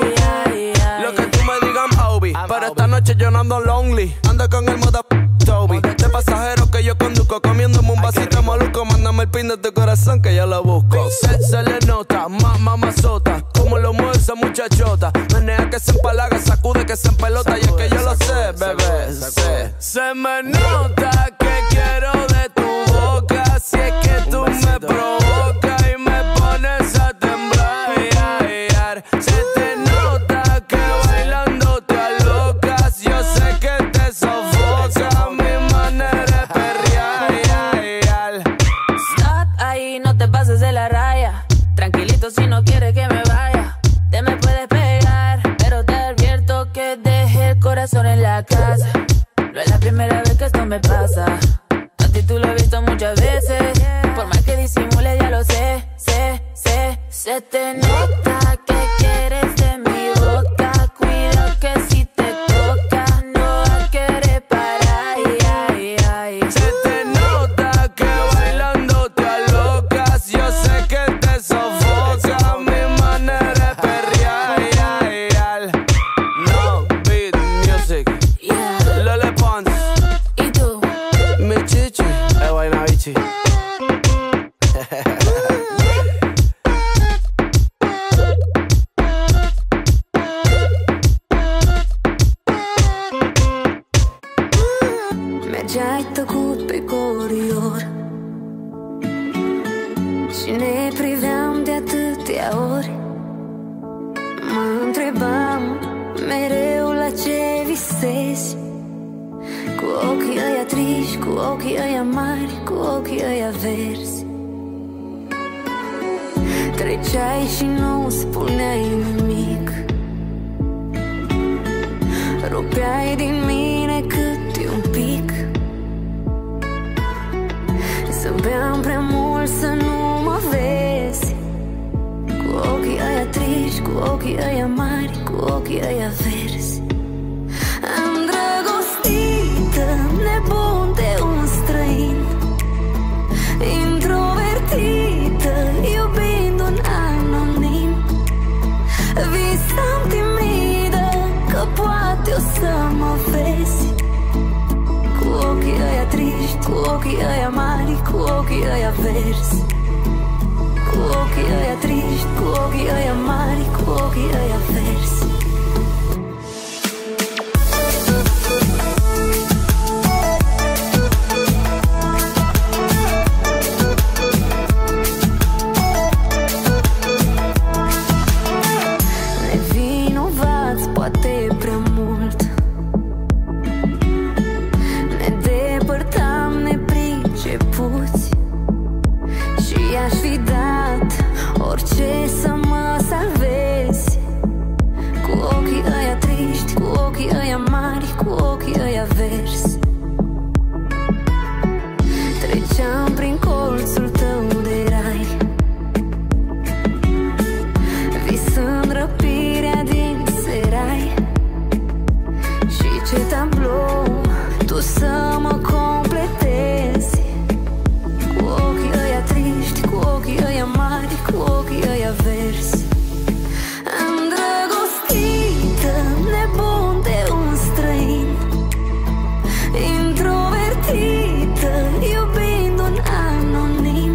Lo que tú me digas, Obi. Pero esta noche yo no ando lonely. Ando con el moda Toby. De pasajero que yo conduzco, comiéndome un vasito maluco. Mándame el pin de tu corazón que yo lo busco. Se le nota, mamazota. Como lo mueve esa muchachota. Menea que se empalaga, sacude que se empelota. Y es que yo lo sé, bebé, sé. Se me nota que quiero de tu boca. Si es que tú me provocas y me pones a temblar. Se te nota que bailando te alocas. Yo sé que te sofoca mi manera de perrear. Stop ahí, no te pases de la raya. Tranquilito si no quieres que me vaya. Te me puedes pegar, pero te advierto que dejé el corazón en la casa. No es la primera vez que esto me pasa. A ti tú lo has visto muchas veces. Por más que disimule ya lo sé. Se te nota que quieres de mi boca. Cuidado que si te toca no va a querer parar. Se te nota que bailando te alocas. Yo sé que te sofoca mi manera de perrear. No beat music. Lele Pons. ¿Y tú? Mi chichi, Guaynabichi. Mergeai tăcut pe coridor și ne priveam de atâtea ori. Mă întrebam mereu la ce visezi, cu ochii ăia triști, cu ochii ăia mari, cu ochii ăia verzi. Treceai și nu spuneai nimic, rupeai din mine câte un pic. Zâmbeam prea mult să nu mă vezi, cu ochii ăia triști, cu ochii ăia mari, cu ochii ăia verzi. Îndrăgostită, nebun de un străin, introvertită, iubind un anonim. Visam timidă că poate o să mă vezi, triști, cu ochii ăia mari, cu ochii ăia verzi. Cu ochii ăia triști, cu ochii ăia mari, cu ochii ăia verzi. Nevinovați, poate e prea mult. Ne depărtam nepricepuți și aș fi dat orice să mă salvezi. Cu ochii ăia triști, cu ochii ăia mari, cu ochii ăia verzi. Treceam prin colțul tău de rai, visând răpirea din serai. Și ce tablou tu să mă completezi. Cu ochii ăia triști, cu ochii ăia mari, cu ochii ăia verzi. Îndrăgostită, nebun de un străin, introvertită, iubind un anonim.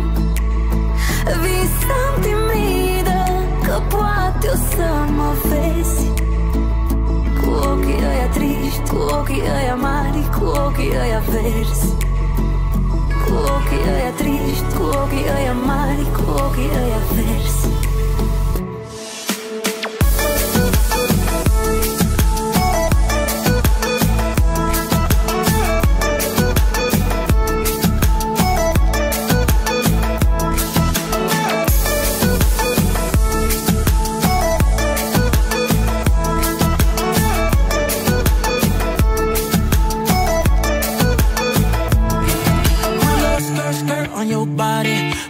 Visam timidă că poate o să mă vezi. Cu ochii ăia triști, cu ochii ăia mari, cu ochii ăia verzi. Cu ochii ăia triști, cu ochii ăia mari, cu ochii ăia verzi.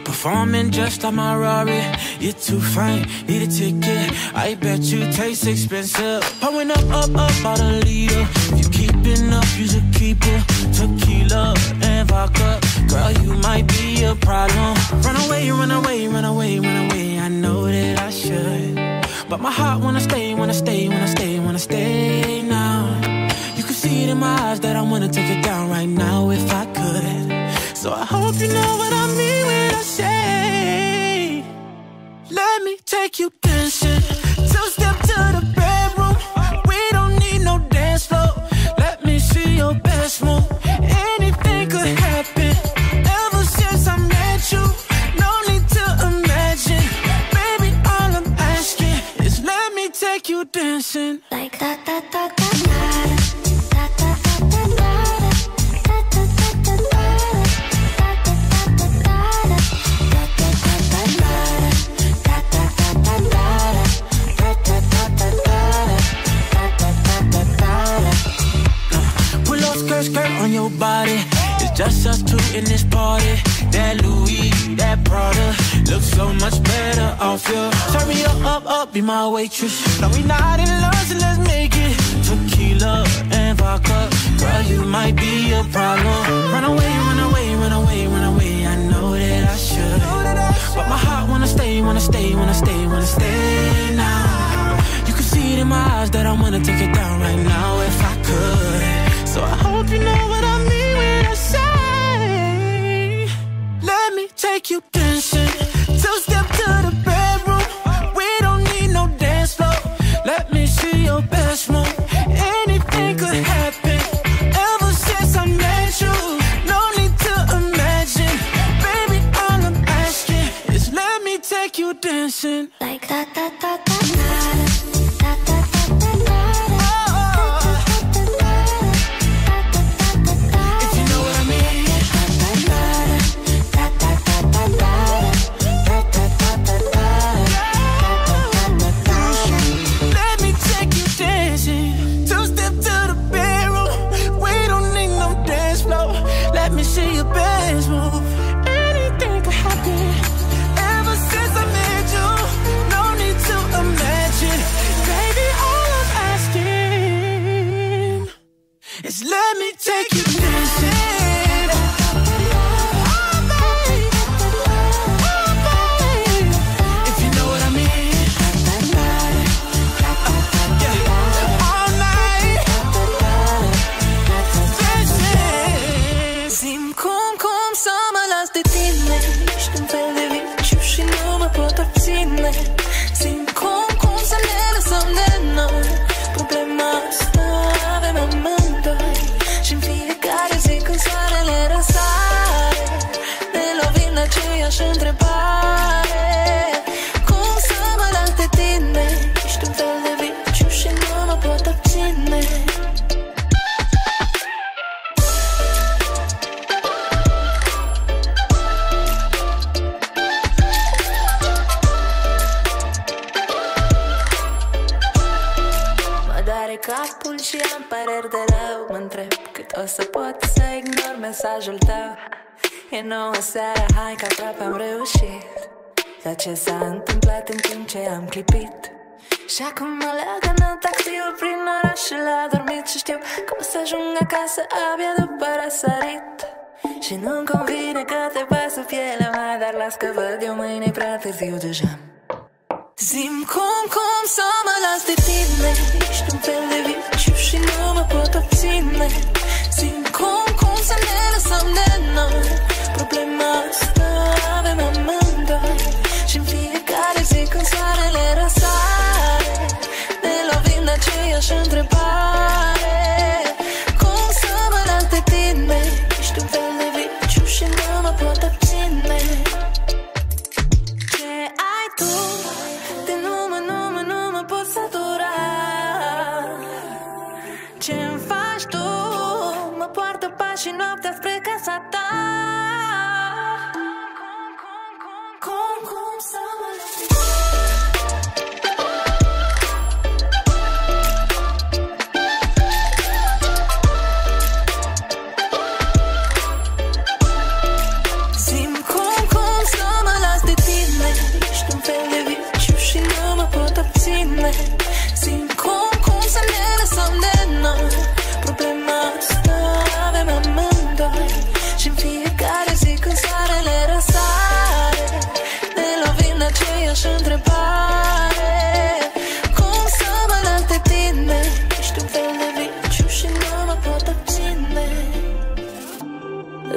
Performing just like my Rari. You're too fine, need a ticket. I bet you taste expensive. Pouring up, about a liter. If you keeping up, you should keep it. Tequila and vodka. Girl, you might be a problem. Run away, run away, run away, run away. I know that I should, but my heart wanna stay, wanna stay, wanna stay, wanna stay now. You can see it in my eyes that I wanna take it down right now if I could. So I hope you know what I mean when I say, let me take you dancing. Two-step to the bedroom. We don't need no dance floor. Let me see your best move. Anything could happen. Ever since I met you, no need to imagine. Baby, all I'm asking is let me take you dancing. Like da da da da da. Skirt on your body, it's just us two in this party. That Louis, that Prada, looks so much better off you. Turn me up, be my waitress. No, we not in love, so let's make it. Tequila and vodka, girl, you might be a problem. Run away, run away, run away, run away. I know that I should, but my heart wanna stay, wanna stay, wanna stay, wanna stay now. You can see it in my eyes that I wanna take it down right now if I could. So I hope you know what I mean when I say, let me take you dancing. Two-step to the bedroom. We don't need no dance floor. Let me see your best move. Anything could happen. Ever since I met you, no need to imagine. Baby, all I'm asking is let me take you dancing. Like da da da da da da. See your best move. Anything could happen. Ever since I met you, no need to imagine. Baby, all I'm asking is let me take you dancing. Oh, babe. Oh, babe. If you know what I mean. Yeah. All night. Dancing. de rău. Mă întreb cât o să pot să ignor mesajul tău. E nouă seara, hai că aproape am reușit. Dar ce s-a întâmplat în timp ce am clipit? Și acum mă leagă în taxiul prin orașul adormit. Și știu că o să ajung acasă abia după răsărit. Și nu-mi convine că te bagi sub pielea mea, dar las că văd eu mâine prea târziu deja. Zi-mi cum să mă las de tine. Ești un fel de viciu și nu mă pot obține. Zi-mi cum să ne lăsăm de noi. Problema asta avem amândoi. Și-n fiecare zi când soarele răsare ne lovim de aceeași întrebare. Cum să mă las de tine? Ești un fel de viciu și nu mă pot obține. Ce ai tu? De nu mă pot sătura. Ce-mi faci tu? Mă poartă pașii noaptea spre casa ta. Cum să mă las? Zi-mi cum să ne lăsăm de noi. Problema asta avem amândoi. Și-n fiecare zi când soarele răsare ne lovim de aceeași întrebare. Cum să mă las de tine? Ești un fel de viciu și nu mă pot obține.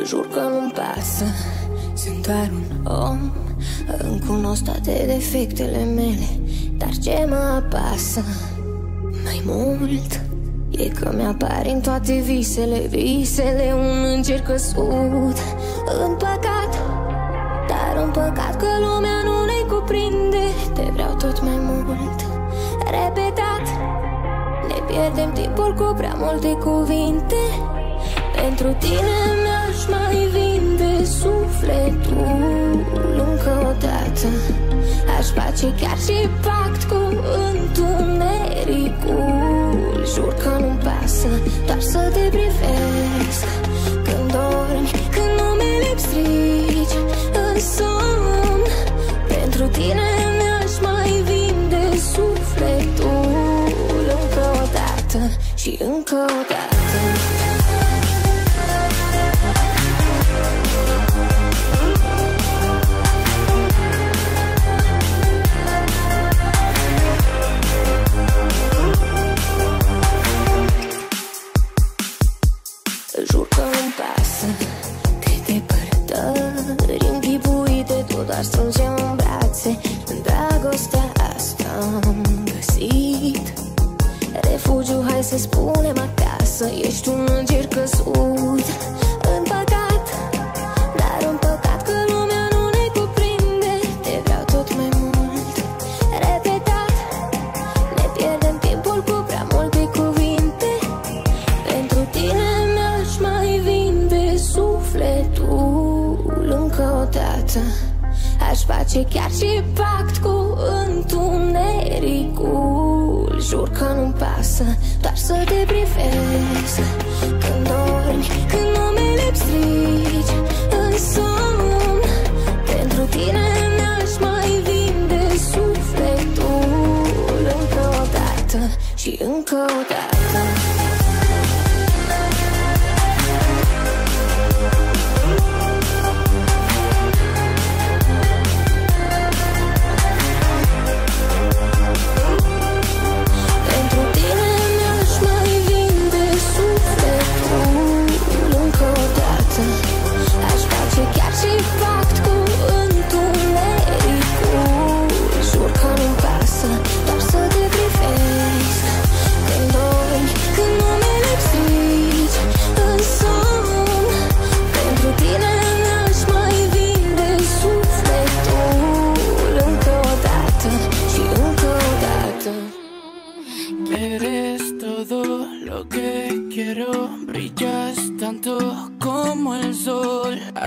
Jur că nu-mi pasă, sunt doar un om. Îmi cunosc toate defectele mele, dar ce mă apasă mai mult e că mi-apare în toate visele un înger căzut în păcat. Dar în păcat că lumea nu ne cuprinde. Te vreau tot mai mult, repetat. Ne pierdem timpul cu prea multe cuvinte. Pentru tine mi-aș mai vinde sufletul încă o dată. Aș face chiar și pact cu întunericul. Jur că nu-mi pasă, doar să te privesc când dormi, când numele-mi strici în somn. Pentru tine mi-aș mai vinde sufletul încă o dată și încă o dată. Jur că nu-mi pasă de depărtări închipuite, tu doar strângem în brațe. În dragostea asta am găsit refugiu, hai să spunem acasă. Ești un înger căzut în păcat, dar în păcat că lumea nu ne cuprinde. Te vreau tot mai mult, repetat. Ne pierdem timpul cu prea multe cuvinte. Pentru tine mi-aș mai vinde sufletul încă o dată. Aș face chiar și pact cu întunericul. Jur că nu-mi pasă, doar să te privesc când dormi, când numele-mi strici în somn. Pentru tine mi-aș mai vinde sufletul încă o dată și încă o dată.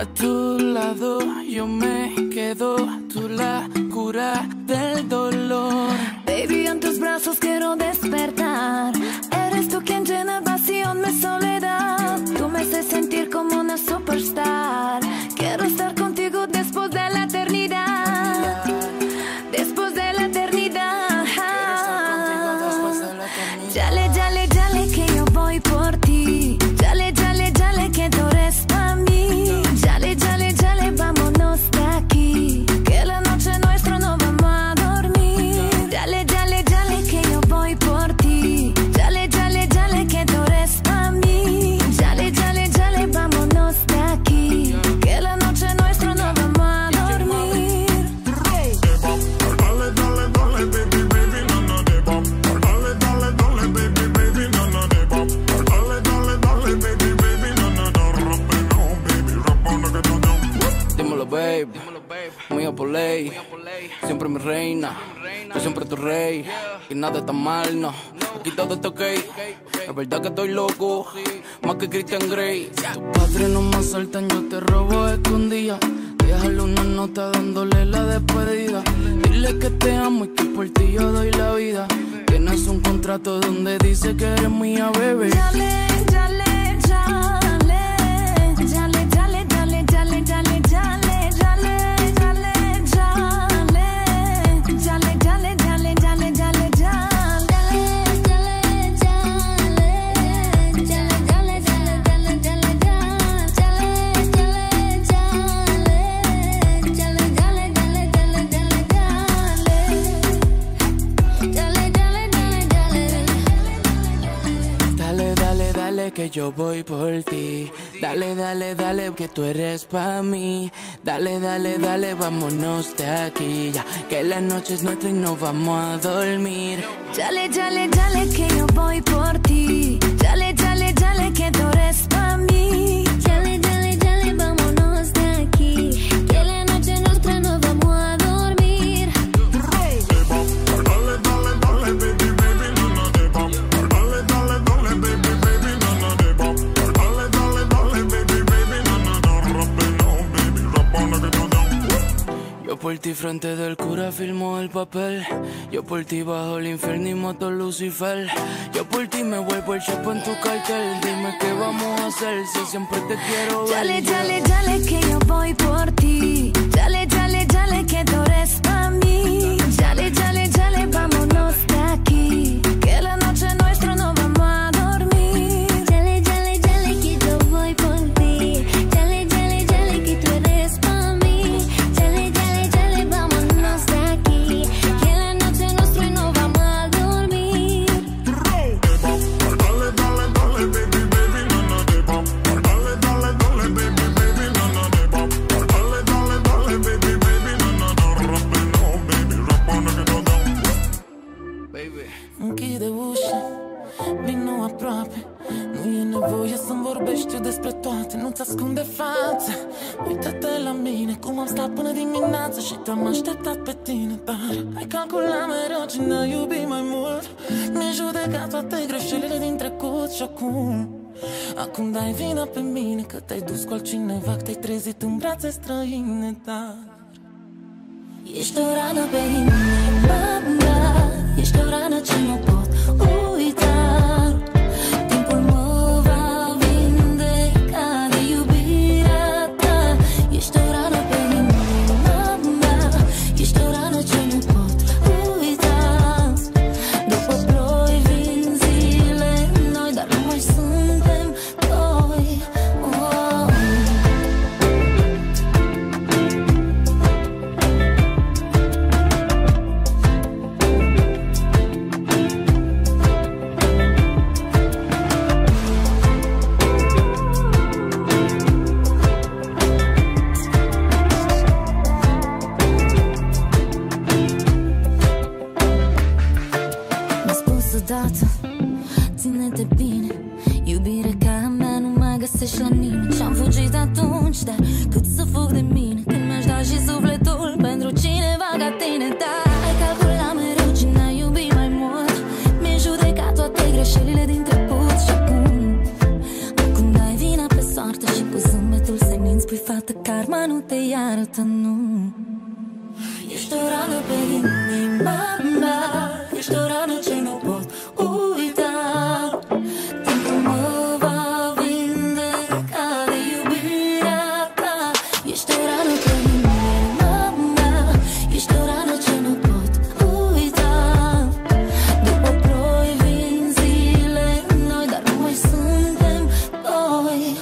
A tu lado yo me quedo, tú la cura del dolor. Baby, en tus brazos quiero despertar. Eres tú quien llena el vacío mía por ley. Siempre mi reina, yo siempre tu rey. Y nada está mal, no, aquí todo está ok. Es verdad que estoy loco, más que Christian Grey. Tus padres no me asaltan, yo te robo escondida. Déjale una nota dándole la despedida. Dile que te amo y que por ti yo doy la vida. Tienes un contrato donde dice que eres mía, bebé. Dale, dale, dale, dale, dale, dale, dale, dale, dale. Que yo voy por ti. Dale, dale, dale, que tú eres pa' mí. Dale, dale, dale, vámonos de aquí ya, que la noche es nuestra y nos vamos a dormir. Dale, dale, dale, que yo voy por ti. Dale, dale, dale, que tú eres pa' mí. Dale, dale, dale, vámonos de aquí, que la noche es nuestra, nos vamos a dormir. Dale, dale, dale, baby, baby, no, no, de pop. Dale, dale, dale, baby, baby, no, no, de pop. Dale, dale, dale, baby, baby, no, no, no, rap, no, baby, rap on the down. Yo por ti frente del cura firmo el papel. Yo por ti bajo el infierno y mato Lucifer. Yo por ti me vuelvo el chef en tu cartel. Dime qué vamos a hacer si siempre te quiero ver. Dale, dale, dale, que yo voy por ti. Dale, dale, dale, que tú eres pa' mí. Dale, dale, dale, vámonos de aquí, que la noche es nuestra, nos vamos a dormir. Dale, dale, dale, que yo voy por ti. Dale, dale, dale, que tú eres pa' mí. Dale, dale, dale, vámonos de aquí, que la noche es nuestra y nos vamos a dormir. Dale, dale, dale, baby, baby, no, no, de pop. Dale, dale, dale, baby, baby, no, no, de pop. Dale, dale, dale, baby, baby, no, no, no, rap, no, baby, rap on the down. Baby. Închide de ușă, vino aproape. Nu e nevoie să-mi vorbești eu despre toate, nu-ți ascunde fața. Uită-te la mine, cum am stat până dimineață și te-am așteptat pe tine. Dar ai calculat mereu cine a iubit mai mult. Mi-ai judecat toate greșelile din trecut și acum dai vina pe mine că te-ai dus cu altcineva, că te-ai trezit în brațe străine. Dar ești o rană pe inima mea, ești o rană ce nu pot uita. Timpul mă va vindeca de iubirea ta. Ești o rană pe inima mea, ești o rană ce nu pot uita. După ploi vin zile noi, dar nu mai suntem doi. Ține-te bine, iubire ca a mea nu mai găsești la nimeni. Și-am fugit atunci, dar cât să fug de mine când mi-aș da și sufletul pentru cineva ca tine. Dar ai calculat mereu cine a iubit mai mult. Mi-ai judecat toate greșelile din trecut și acum dai vina pe soartă și cu zâmbetul senin spui, fată, karma nu te iartă, nu. Ești o rană pe inima mea, ești o rană ce nu pot uita. Timpul mă va vindeca de iubirea ta. Ești o rană pe inima mea, ești o rană ce nu pot uita. După ploi vin zile noi, dar nu mai suntem doi.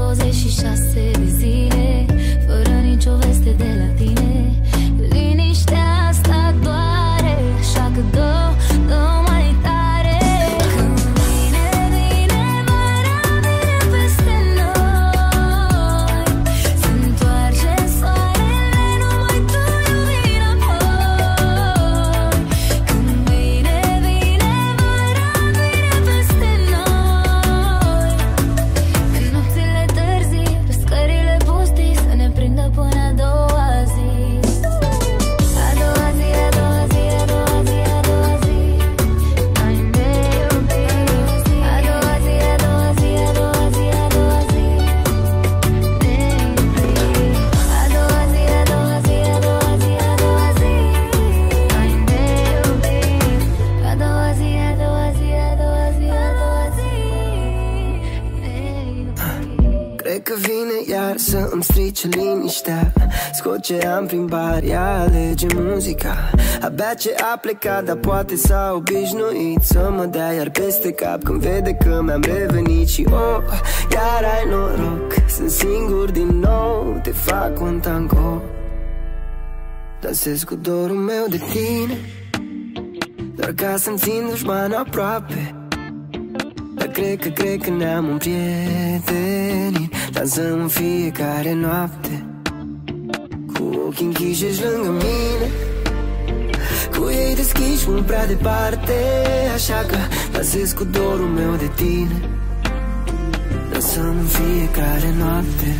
26 de zile fără nicio veste de la tine. Liniștea asta doare, așa că dă mai tare. Când vine vara, vine peste noi. Se întoarce soarele, numai tu iubi înapoi. Când vine vara, vine peste noi. În nopțile târzii, pe scările pustii, să ne prindă până a doua zi. A doua zi, a doua zi, a doua zi, a doua zi. Ai mei iubiți. A doua zi, a doua zi, a doua zi, a doua zi. Ne iubiți. A doua zi, a doua zi, a doua zi, a doua zi. Ai mei iubiți. A doua zi, a doua zi, a doua zi, a doua zi. Ne iubiți. Cred că vine iar să îmi strice liniștea. Scot ce am prin bar, ea alege muzica. Abia ce a plecat, dar poate s-a obișnuit să mă dea iar peste cap când vede că mi-am revenit. Și iar ai noroc, sunt singur din nou. Te fac un tango, dansez cu dorul meu de tine, doar ca să-mi țin dușman aproape. Dar cred că ne-am împrietenit. Dansăm în fiecare noapte, cu ochii închiși ești lângă mine, cu ei deschiși mult prea departe. Așa că dansez cu dorul meu de tine, dansăm în fiecare noapte.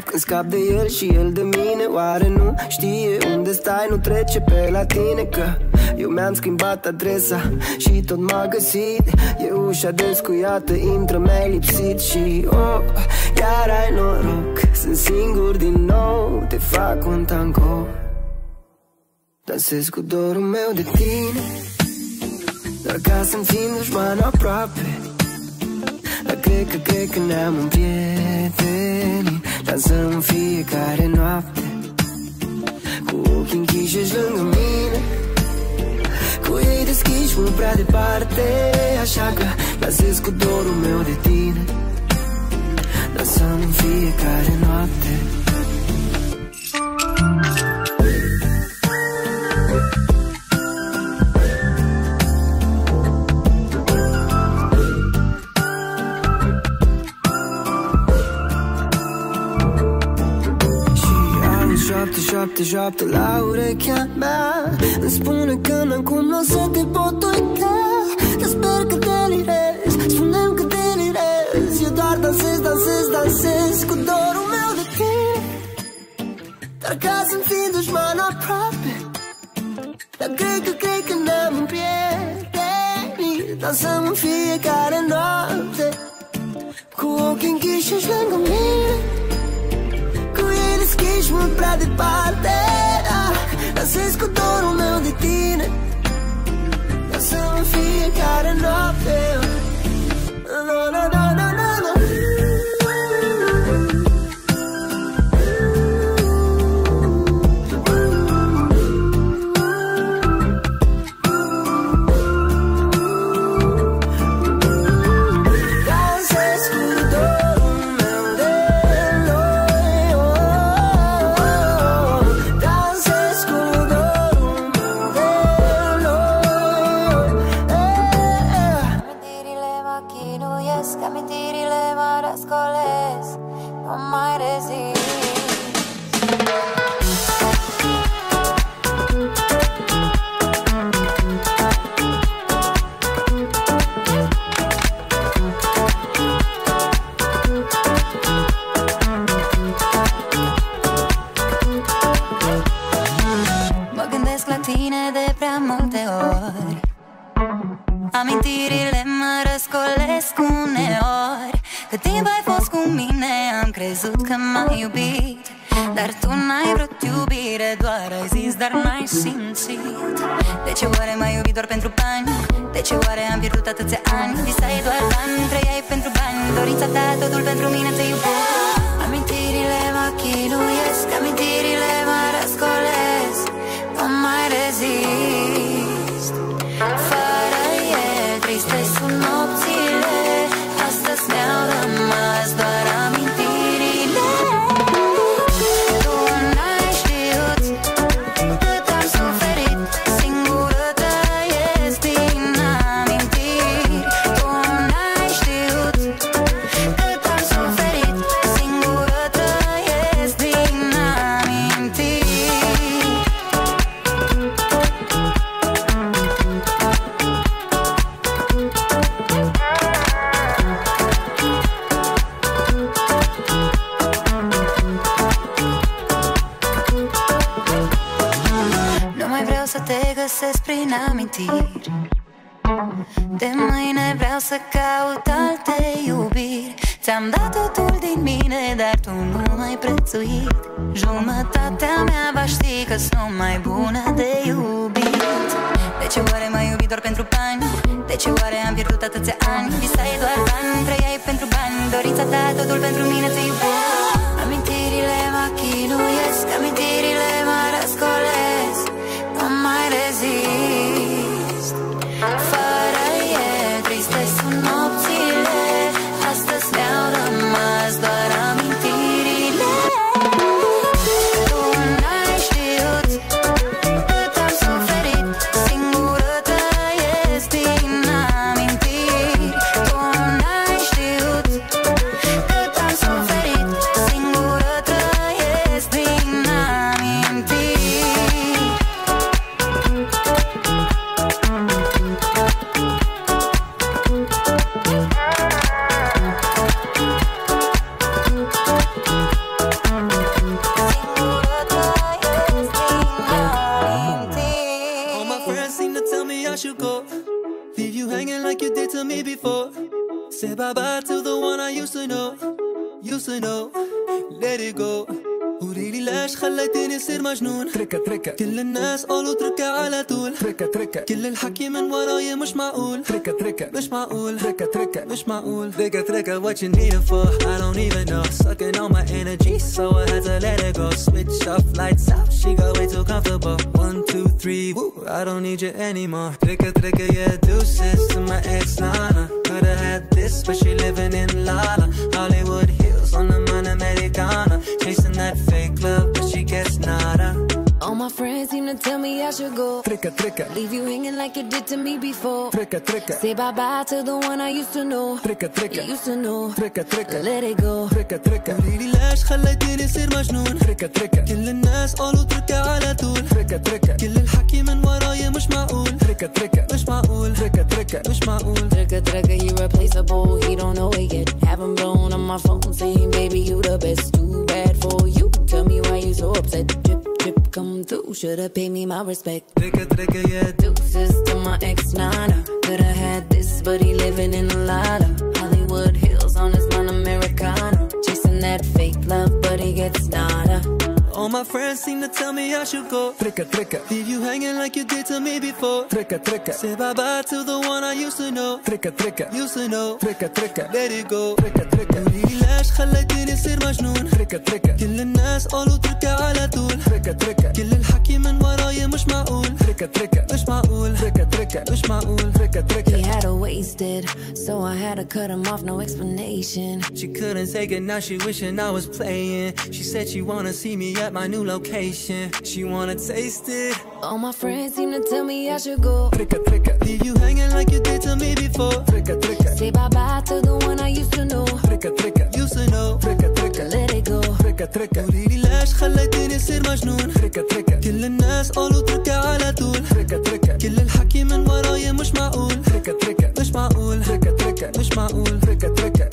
Când scap de el și el de mine, oare nu știe unde stai, nu trece pe la tine? Că eu mi-am schimbat adresa și tot m-a găsit. E ușa descuiată, intră, mi-ai lipsit. Și iar ai noroc, sunt singur din nou. Te fac un tango, dansez cu dorul meu de tine, doar ca să-mi țin dușman aproape. Dar cred că ne-am împrietenit. Dansăm în fiecare noapte, cu ochii închiși ești lângă mine, cu ei deschiși mult prea departe. Așa că dansez cu dorul meu de tine, dansăm în fiecare noapte. Șoaptă la urechea mea, îmi spune că n-am cum n-o să te pot uita. Dar sper că delirez, spune-mi că delirez. Eu doar dansez cu dorul meu de tine, doar ca să-mi țin dușman aproape. Dar cred că ne-am împrietenit. Dansăm în fiecare noapte, cu ochii închiși ești lângă mine, deschiși mult prea departe. Dansez cu dorul meu de tine, dansăm în fiecare noapte. Amintirile mă răscolesc uneori. Cât timp ai fost cu mine, am crezut că m-ai iubit, dar tu n-ai vrut iubire, doar ai zis, dar n-ai simțit. De ce oare m-ai iubit doar pentru bani? De ce oare am pierdut atâția ani? Visai doar bani, trăiai pentru bani. Dorința ta, totul pentru mine, te iubesc. Amintirile mă chinuiesc, amintirile mă răscolesc. Nu mai rezist. Fără el, triste sunt nopțile. Astăzi mi-au rămas doar amintirile. Tu n-ai știut cât am suferit. Singură trăiesc din amintiri. Tu n-ai știut cât am suferit. Singură trăiesc din amintiri. Nu mai vreau să te găsesc prin amintiri. De mâine vreau să caut alte iubiri. Ți-am dat totul din mine, dar tu nu m-ai prețuit. Jumătatea mea va ști că sunt mai bună de iubit. De ce oare m-ai iubit doar pentru bani? De ce oare am pierdut atâția ani? Visai doar bani, trăiai pentru bani. Dorința ta, totul pentru mine, te iubesc. Amintirile mă chinuiesc, amintirile mă răscolesc. Nu mai rezist. Fără el, triste sunt nopțile. Astăzi mi-au rămas doar amintirile. Tu n-ai știut cât am suferit. Singură trăiesc din amintiri. Tu n-ai știut cât am suferit. Singură trăiesc din amintiri. All my friends seem to tell me I should go, leave you hanging like you did to me before. Say bye-bye to the one I used to know, let it go. قوليلي ليش خليتيني صير مجنون. تركة كل الناس قالوا اتركها على طول. تركة كل الحكي من وراي مش معقول. تركة مش معقول. تركة مش معقول. تركة what you need it for I don't even know. Sucking on my energy so I had to let it go. Switch off, lights out, she got way too comfortable. 1, 2, 3, woo, I don't need you anymore. Trecca, yeah, deuces to my ex Nana. Could've had this but she living in Lala. Hollywood Hills on the Monamericana. Chasing that fake love but she gets nada. All my friends seem to tell me I should go. Trecca Leave you hanging like you did to me before. Trecca Say bye-bye to the one I used to know. Trecca You used to know. Trecca Let it go. تركة قوليلي ليش خليتيني صير مجنون. تركة كل الناس قالوا اتركها على طول. تركة كل الحكي من وراي مش معقول. تركة مش معقول. تركة مش معقول. Trecca, he replaceable, he don't know it yet. Haven't blown on my phone saying baby you the best. Too bad for you, tell me why you so upset. Drip, come through, should've paid me my respect. Trecca, yeah. Deuces to my ex Nana. Could've had this but he living in a Lala. Hollywood Hills on his Monamericana. Chasing that fake love but he gets nada. All my friends seem to tell me I should go. Trecca leave you hanging like you did to me before. Trecca say bye-bye to the one I used to know. Trecca used to know. Trecca let it go. Trecca قوليلي ليش خليتيني صير مجنون. Trecca كل الناس قالوا اتركها على طول. Trecca كل الحكي من وراي مش معقول. Trecca مش معقول. Trecca مش معقول. Trecca He had her wasted, so I had to cut him off, no explanation. She couldn't take it, now she wishing I was playing. She said she wanna see me at my new location. She wanna taste it. All my friends seem to tell me I should go. Trecca leave you hanging like you did to me before. Trecca Say bye-bye to the one I used to know. Trecca used to know. Trecca Let it go. Trecca قوليلي ليش خليتيني صير مجنون. Trecca كل الناس قالوا اتركها على طول. Trecca كل الحكي من وراي مش معقول. Trecca مش معقول. Trecca مش معقول. Trecca Trecca